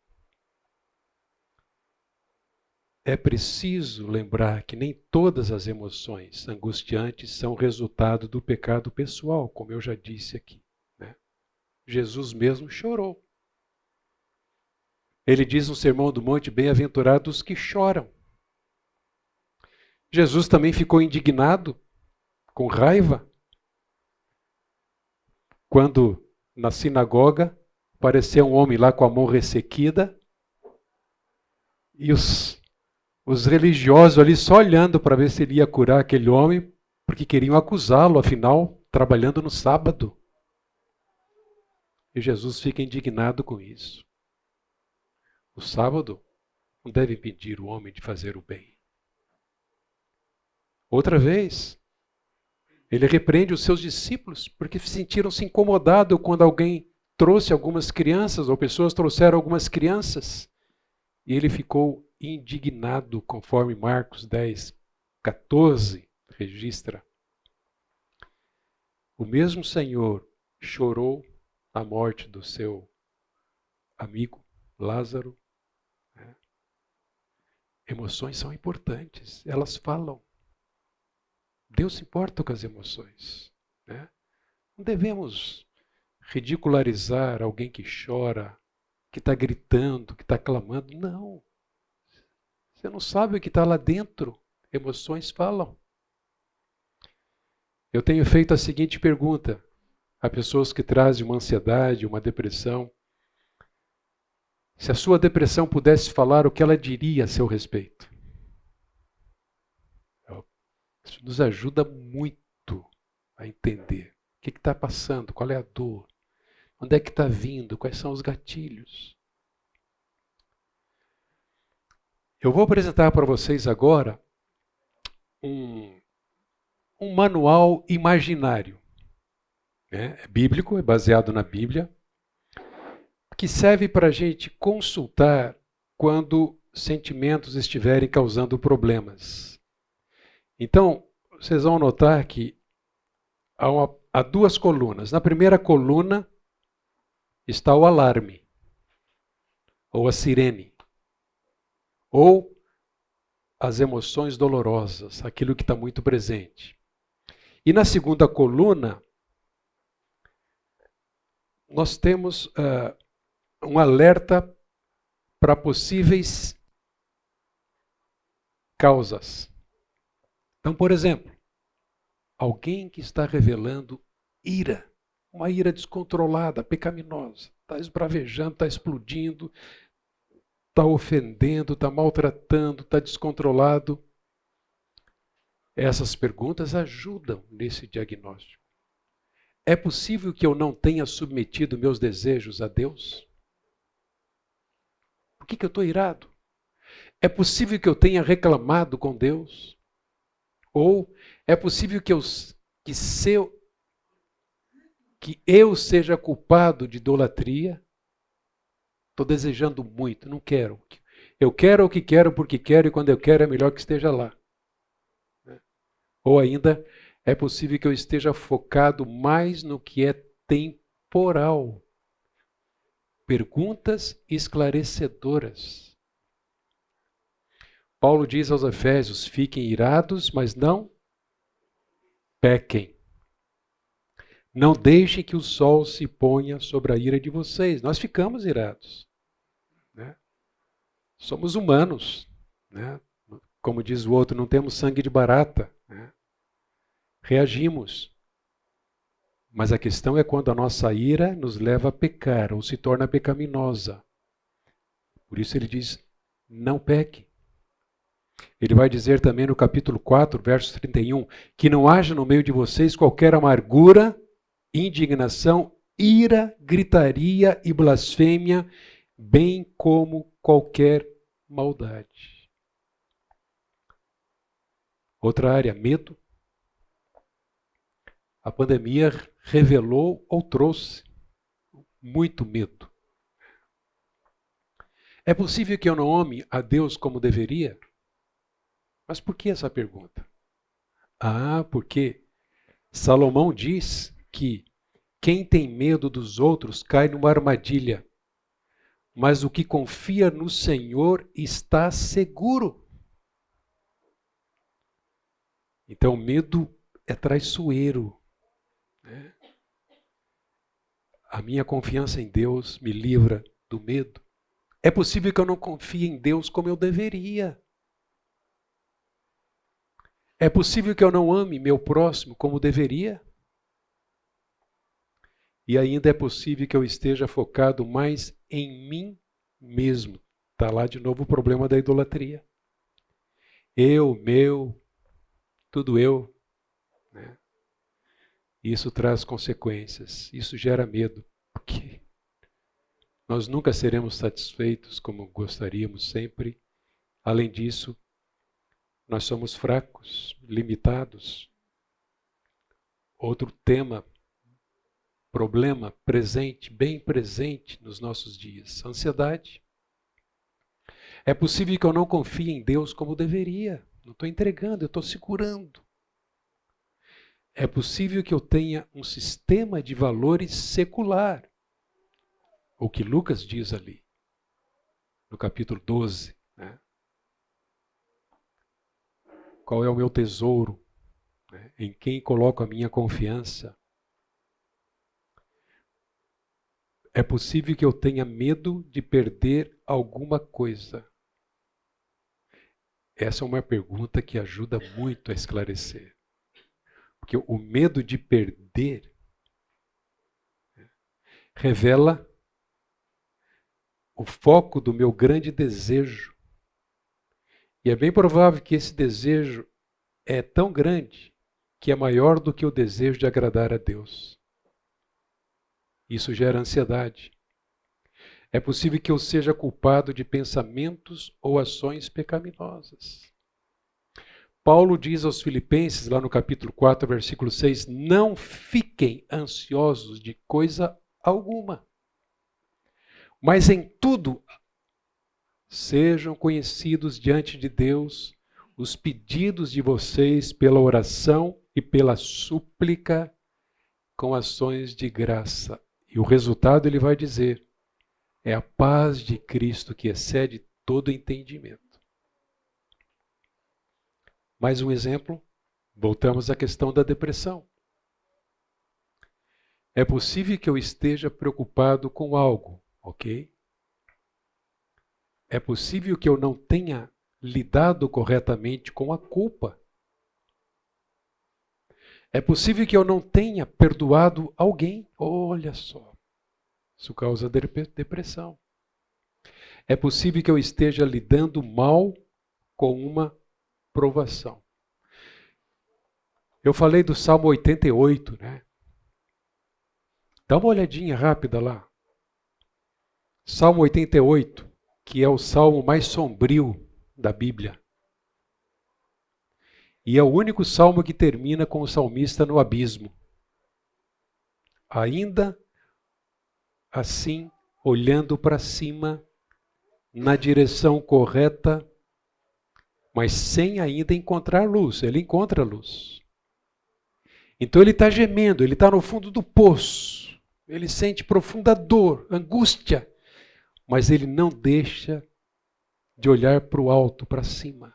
É preciso lembrar que nem todas as emoções angustiantes são resultado do pecado pessoal, como eu já disse aqui. Né? Jesus mesmo chorou. Ele diz no Sermão do Monte, bem-aventurados os que choram. Jesus também ficou indignado, com raiva, quando na sinagoga apareceu um homem lá com a mão ressequida e os religiosos ali só olhando para ver se ele ia curar aquele homem, porque queriam acusá-lo, afinal, trabalhando no sábado. E Jesus fica indignado com isso. O sábado não deve impedir o homem de fazer o bem. Outra vez, ele repreende os seus discípulos porque sentiram-se incomodados quando alguém trouxe algumas crianças, ou pessoas trouxeram algumas crianças. E ele ficou indignado, conforme Marcos 10:14 registra. O mesmo Senhor chorou a morte do seu amigo Lázaro. Né? Emoções são importantes, elas falam. Deus se importa com as emoções. Né? Não devemos ridicularizar alguém que chora, que está gritando, que está clamando. Não. Você não sabe o que está lá dentro. Emoções falam. Eu tenho feito a seguinte pergunta a pessoas que trazem uma ansiedade, uma depressão. Se a sua depressão pudesse falar, o que ela diria a seu respeito? Isso nos ajuda muito a entender o que está passando, qual é a dor, onde é que está vindo, quais são os gatilhos. Eu vou apresentar para vocês agora um manual imaginário. É bíblico, é baseado na Bíblia, que serve para a gente consultar quando sentimentos estiverem causando problemas. Então, vocês vão notar que há duas colunas. Na primeira coluna está o alarme, ou a sirene, ou as emoções dolorosas, aquilo que está muito presente. E na segunda coluna, nós temos um alerta para possíveis causas. Então, por exemplo, alguém que está revelando ira, uma ira descontrolada, pecaminosa, está esbravejando, está explodindo, está ofendendo, está maltratando, está descontrolado. Essas perguntas ajudam nesse diagnóstico. É possível que eu não tenha submetido meus desejos a Deus? Por que eu estou irado? É possível que eu tenha reclamado com Deus? Ou é possível que eu seja culpado de idolatria? Estou desejando muito, não quero. Eu quero o que quero porque quero e quando eu quero é melhor que esteja lá. Ou ainda, é possível que eu esteja focado mais no que é temporal. Perguntas esclarecedoras. Paulo diz aos Efésios: fiquem irados, mas não pequem. Não deixem que o sol se ponha sobre a ira de vocês. Nós ficamos irados. Né? Somos humanos. Né? Como diz o outro, não temos sangue de barata. Né? Reagimos. Mas a questão é quando a nossa ira nos leva a pecar ou se torna pecaminosa. Por isso ele diz, não peque. Ele vai dizer também no capítulo 4, verso 31, que não haja no meio de vocês qualquer amargura, indignação, ira, gritaria e blasfêmia, bem como qualquer maldade. Outra área, medo. A pandemia revelou ou trouxe muito medo. É possível que eu não ame a Deus como deveria? Mas por que essa pergunta? Porque Salomão diz que quem tem medo dos outros cai numa armadilha, mas o que confia no Senhor está seguro. Então, medo é traiçoeiro. Né? A minha confiança em Deus me livra do medo. É possível que eu não confie em Deus como eu deveria. É possível que eu não ame meu próximo como deveria. E ainda é possível que eu esteja focado mais em mim mesmo. Está lá de novo o problema da idolatria. Eu, meu, tudo eu. Né? Isso traz consequências. Isso gera medo. Porque nós nunca seremos satisfeitos como gostaríamos sempre. Além disso, nós somos fracos, limitados. Outro tema, problema presente, bem presente nos nossos dias, ansiedade. É possível que eu não confie em Deus como deveria. Não estou entregando, eu estou segurando. É possível que eu tenha um sistema de valores secular. O que Lucas diz ali, no capítulo 12. Né? Qual é o meu tesouro? Né? Em quem coloco a minha confiança? É possível que eu tenha medo de perder alguma coisa. Essa é uma pergunta que ajuda muito a esclarecer. Porque o medo de perder revela o foco do meu grande desejo. E é bem provável que esse desejo é tão grande que é maior do que o desejo de agradar a Deus. Isso gera ansiedade. É possível que eu seja culpado de pensamentos ou ações pecaminosas. Paulo diz aos Filipenses, lá no capítulo 4, versículo 6, não fiquem ansiosos de coisa alguma, mas em tudo sejam conhecidos diante de Deus os pedidos de vocês pela oração e pela súplica com ações de graça. E o resultado ele vai dizer, é a paz de Cristo que excede todo entendimento. Mais um exemplo, voltamos à questão da depressão. É possível que eu esteja preocupado com algo, ok? É possível que eu não tenha lidado corretamente com a culpa. É possível que eu não tenha perdoado alguém. Olha só, isso causa depressão. É possível que eu esteja lidando mal com uma provação. Eu falei do Salmo 88, né? Dá uma olhadinha rápida lá. Salmo 88, que é o salmo mais sombrio da Bíblia. E é o único salmo que termina com o salmista no abismo. Ainda assim, olhando para cima, na direção correta, mas sem ainda encontrar luz. Ele encontra luz. Então ele está gemendo, ele está no fundo do poço. Ele sente profunda dor, angústia, mas ele não deixa de olhar para o alto, para cima.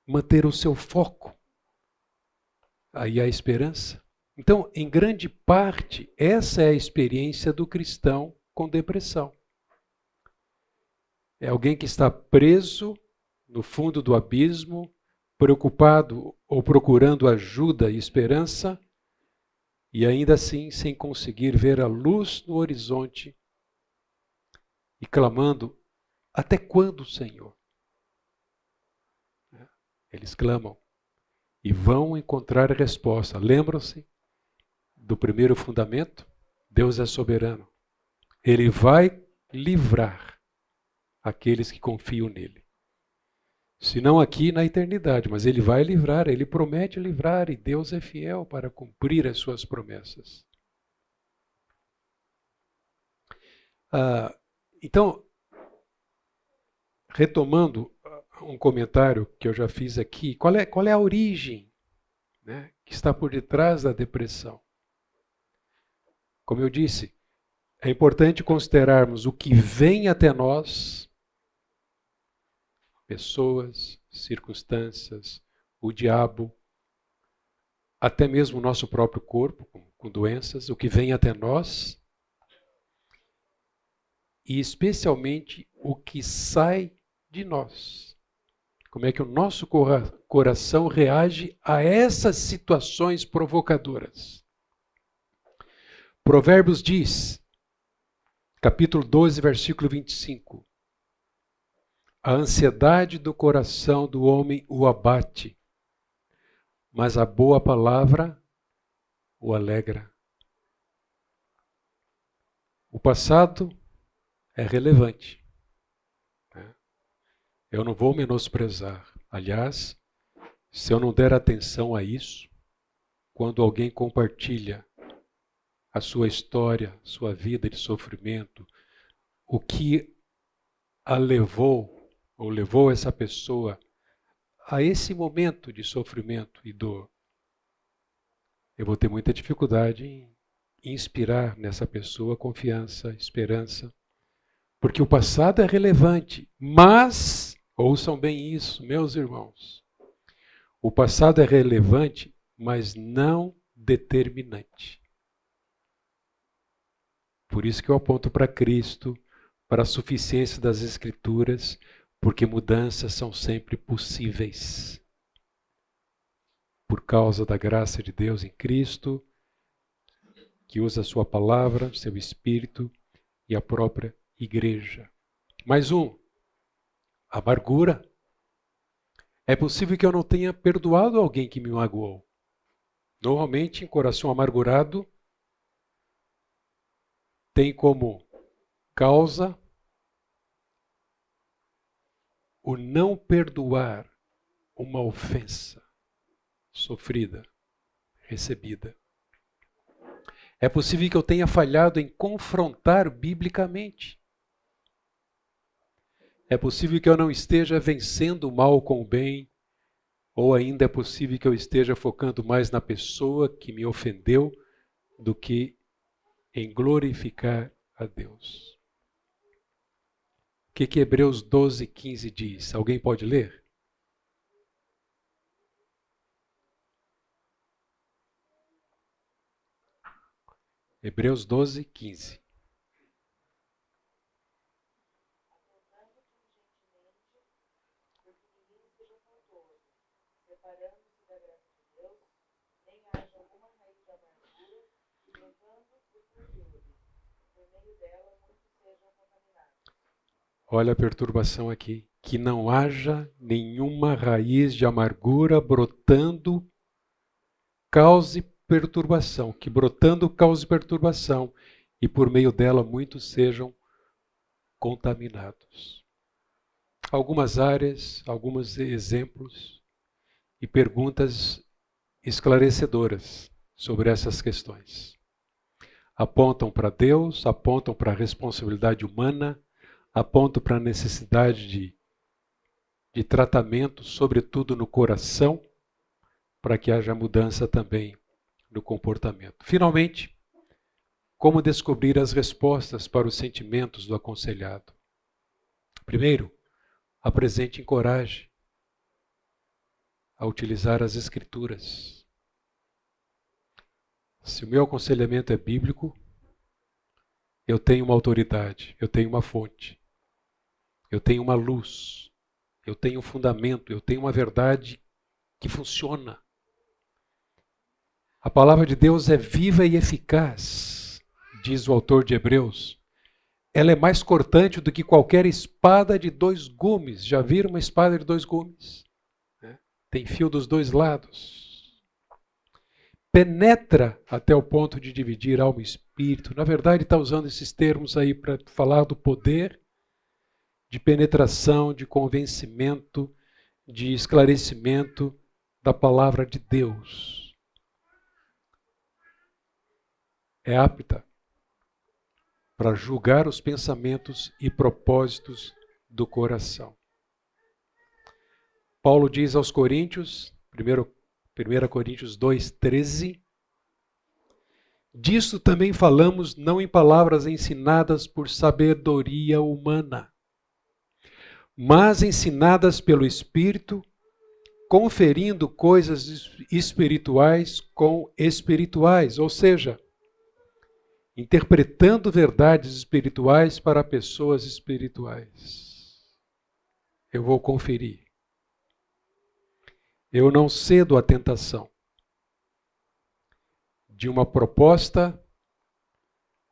Manter o seu foco. Aí há esperança. Então, em grande parte, essa é a experiência do cristão com depressão. É alguém que está preso no fundo do abismo, preocupado ou procurando ajuda e esperança, e ainda assim sem conseguir ver a luz no horizonte e clamando, até quando, Senhor? Eles clamam e vão encontrar a resposta. Lembram-se do primeiro fundamento? Deus é soberano. Ele vai livrar aqueles que confiam nele. Se não aqui na eternidade, mas ele vai livrar, ele promete livrar e Deus é fiel para cumprir as suas promessas. Então, retomando um comentário que eu já fiz aqui, qual é a origem, né, que está por detrás da depressão? Como eu disse, é importante considerarmos o que vem até nós, pessoas, circunstâncias, o diabo, até mesmo o nosso próprio corpo, com doenças, o que vem até nós, e especialmente o que sai de nós. Como é que o nosso coração reage a essas situações provocadoras? Provérbios diz, capítulo 12, versículo 25, a ansiedade do coração do homem o abate, mas a boa palavra o alegra. O passado é relevante. Eu não vou menosprezar. Aliás, se eu não der atenção a isso, quando alguém compartilha a sua história, sua vida de sofrimento, o que a levou, ou levou essa pessoa a esse momento de sofrimento e dor, eu vou ter muita dificuldade em inspirar nessa pessoa confiança, esperança, porque o passado é relevante, mas, ouçam bem isso, meus irmãos, o passado é relevante, mas não determinante. Por isso que eu aponto para Cristo, para a suficiência das Escrituras, porque mudanças são sempre possíveis. Por causa da graça de Deus em Cristo, que usa a sua palavra, seu Espírito e a própria igreja. Mais um, amargura. É possível que eu não tenha perdoado alguém que me magoou. Normalmente, em coração amargurado, tem como causa o não perdoar uma ofensa sofrida, recebida. É possível que eu tenha falhado em confrontar biblicamente. É possível que eu não esteja vencendo o mal com o bem, ou ainda é possível que eu esteja focando mais na pessoa que me ofendeu do que em glorificar a Deus. O que Hebreus 12:15 diz? Alguém pode ler? Hebreus 12:15. Olha a perturbação aqui. Que não haja nenhuma raiz de amargura brotando, cause perturbação. Que brotando cause perturbação. E por meio dela muitos sejam contaminados. Algumas áreas, alguns exemplos e perguntas esclarecedoras sobre essas questões. Apontam para Deus, apontam para a responsabilidade humana, apontam para a necessidade de tratamento, sobretudo no coração, para que haja mudança também no comportamento. Finalmente, como descobrir as respostas para os sentimentos do aconselhado? Primeiro, apresente coragem a utilizar as Escrituras. Se o meu aconselhamento é bíblico, eu tenho uma autoridade, eu tenho uma fonte, eu tenho uma luz, eu tenho um fundamento, eu tenho uma verdade que funciona. A palavra de Deus é viva e eficaz, diz o autor de Hebreus. Ela é mais cortante do que qualquer espada de 2 gumes. Já viram uma espada de 2 gumes? Tem fio dos 2 lados. Penetra até o ponto de dividir alma e espírito. Na verdade, está usando esses termos aí para falar do poder de penetração, de convencimento, de esclarecimento da palavra de Deus. É apta para julgar os pensamentos e propósitos do coração. Paulo diz aos Coríntios, 1 Coríntios 2:13, disso também falamos não em palavras ensinadas por sabedoria humana, mas ensinadas pelo Espírito, conferindo coisas espirituais com espirituais, ou seja, interpretando verdades espirituais para pessoas espirituais. Eu vou conferir. Eu não cedo à tentação de uma proposta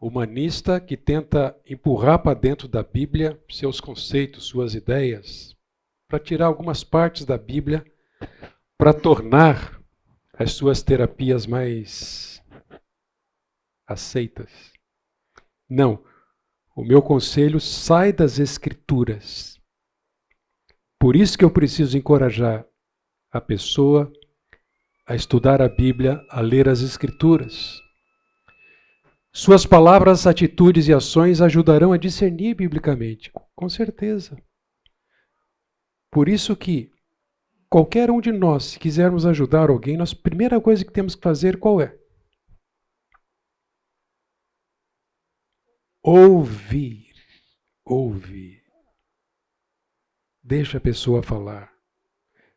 humanista que tenta empurrar para dentro da Bíblia seus conceitos, suas ideias, para tirar algumas partes da Bíblia, para tornar as suas terapias mais aceitas. Não. O meu conselho sai das Escrituras. Por isso que eu preciso encorajar a pessoa a estudar a Bíblia, a ler as Escrituras. Suas palavras, atitudes e ações ajudarão a discernir biblicamente, com certeza. Por isso que qualquer um de nós, se quisermos ajudar alguém, a primeira coisa que temos que fazer qual é? Ouvir. Ouvir. Deixa a pessoa falar.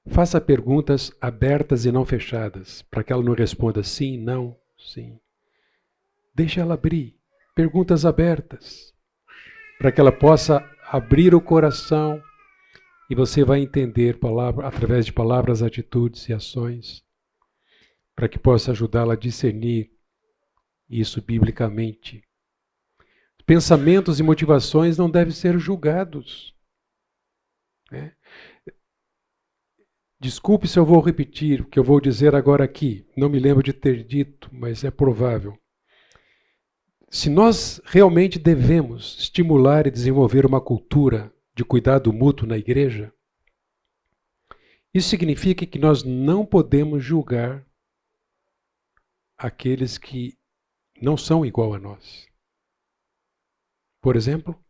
Faça perguntas abertas e não fechadas, para que ela não responda sim, não, sim. Deixa ela abrir. Perguntas abertas, para que ela possa abrir o coração e você vai entender através de palavras, atitudes e ações para que possa ajudá-la a discernir isso biblicamente. Pensamentos e motivações não devem ser julgados, né? Desculpe se eu vou repetir o que eu vou dizer agora aqui. Não me lembro de ter dito, mas é provável. Se nós realmente devemos estimular e desenvolver uma cultura de cuidado mútuo na igreja, isso significa que nós não podemos julgar aqueles que não são igual a nós. Por exemplo,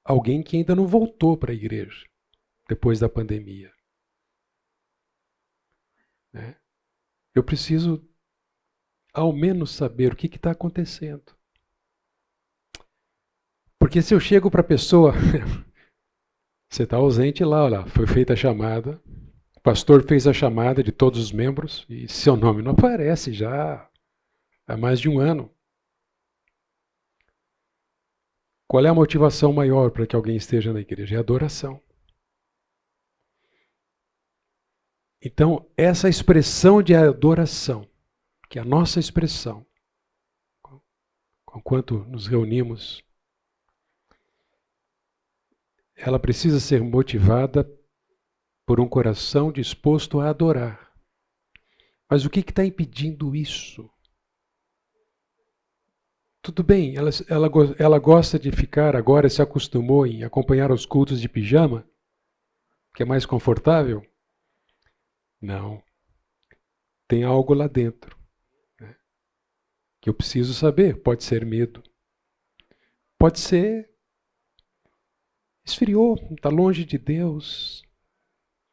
alguém que ainda não voltou para a igreja depois da pandemia. Né? Eu preciso, ao menos, saber o que está acontecendo. Porque se eu chego para a pessoa, você está ausente lá, olha, foi feita a chamada, o pastor fez a chamada de todos os membros e seu nome não aparece já há mais de um ano. Qual é a motivação maior para que alguém esteja na igreja? É a adoração. Então, essa expressão de adoração, que é a nossa expressão, enquanto nos reunimos, ela precisa ser motivada por um coração disposto a adorar. Mas o que está impedindo isso? Tudo bem, ela gosta de ficar agora, se acostumou em acompanhar os cultos de pijama, que é mais confortável? Não. Tem algo lá dentro, né, que eu preciso saber. Pode ser medo. Pode ser esfriou, está longe de Deus.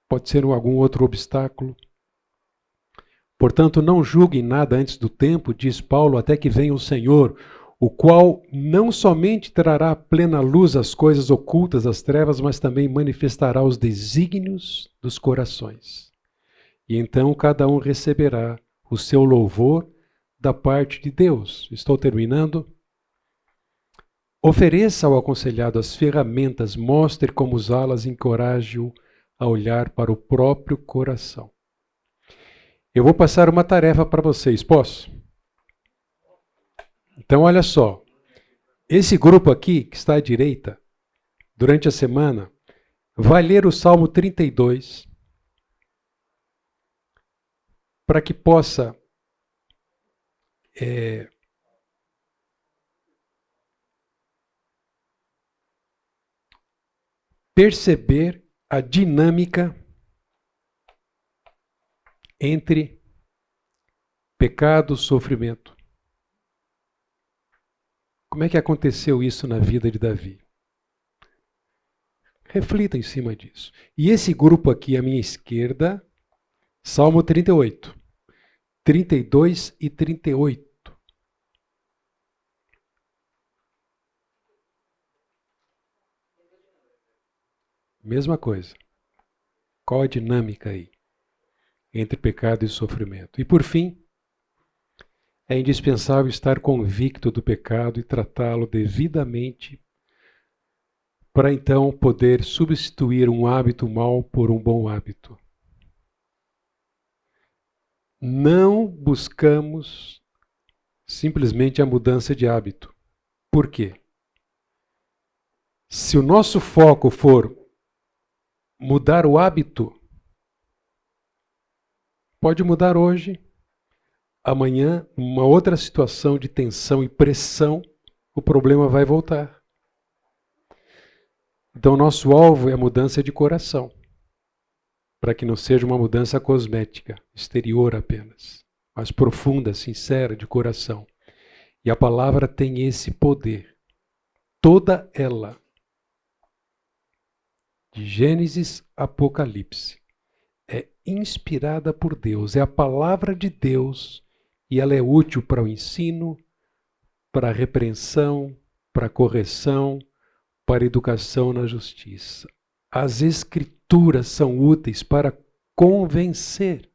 Pode ser algum outro obstáculo. Portanto, não julguem nada antes do tempo, diz Paulo, até que venha o Senhor, o qual não somente trará à plena luz as coisas ocultas das trevas, mas também manifestará os desígnios dos corações. E então cada um receberá o seu louvor da parte de Deus. Estou terminando. Ofereça ao aconselhado as ferramentas, mostre como usá-las e encoraje-o a olhar para o próprio coração. Eu vou passar uma tarefa para vocês, posso? Então, olha só. Esse grupo aqui, que está à direita, durante a semana, vai ler o Salmo 32 para que possa perceber a dinâmica entre pecado e sofrimento. Como é que aconteceu isso na vida de Davi? Reflita em cima disso. E esse grupo aqui à minha esquerda, Salmo 38, 32 e 38. Mesma coisa. Qual a dinâmica aí entre pecado e sofrimento? E por fim, é indispensável estar convicto do pecado e tratá-lo devidamente para então poder substituir um hábito mau por um bom hábito. Não buscamos simplesmente a mudança de hábito. Por quê? Se o nosso foco for mudar o hábito, pode mudar hoje, amanhã, uma outra situação de tensão e pressão, o problema vai voltar. Então, o nosso alvo é a mudança de coração, para que não seja uma mudança cosmética, exterior apenas, mas profunda, sincera, de coração. E a palavra tem esse poder, toda ela, de Gênesis a Apocalipse, é inspirada por Deus, é a palavra de Deus e ela é útil para o ensino, para a repreensão, para a correção, para a educação na justiça. As Escrituras são úteis para convencer.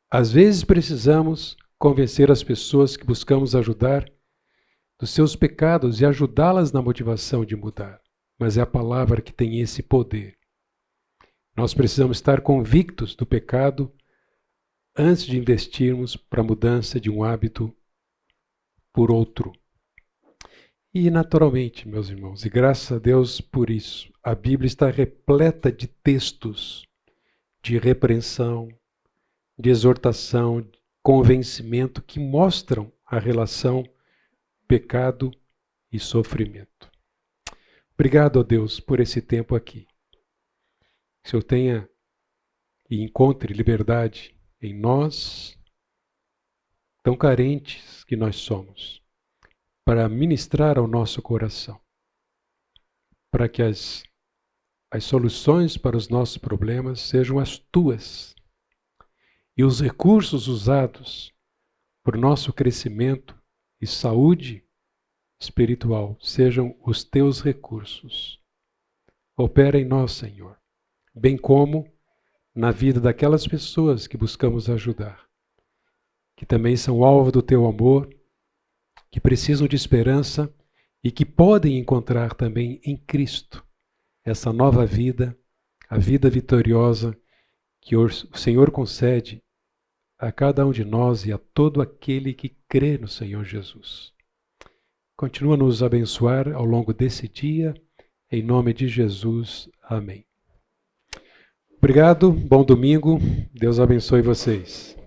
Às vezes precisamos convencer as pessoas que buscamos ajudar dos seus pecados e ajudá-las na motivação de mudar. Mas é a palavra que tem esse poder. Nós precisamos estar convictos do pecado antes de investirmos para a mudança de um hábito por outro. E naturalmente, meus irmãos, e graças a Deus por isso, a Bíblia está repleta de textos de repreensão, de exortação, de convencimento que mostram a relação pecado e sofrimento. Obrigado a Deus por esse tempo aqui. Que o Senhor tenha e encontre liberdade em nós, tão carentes que nós somos, para ministrar ao nosso coração, para que as soluções para os nossos problemas sejam as tuas e os recursos usados para o nosso crescimento e saúde espiritual sejam os teus recursos. Opera em nós, Senhor, bem como na vida daquelas pessoas que buscamos ajudar, que também são alvo do teu amor, que precisam de esperança e que podem encontrar também em Cristo essa nova vida, a vida vitoriosa que o Senhor concede a cada um de nós e a todo aquele que crê no Senhor Jesus. Continua a nos abençoar ao longo desse dia, em nome de Jesus. Amém. Obrigado, bom domingo, Deus abençoe vocês.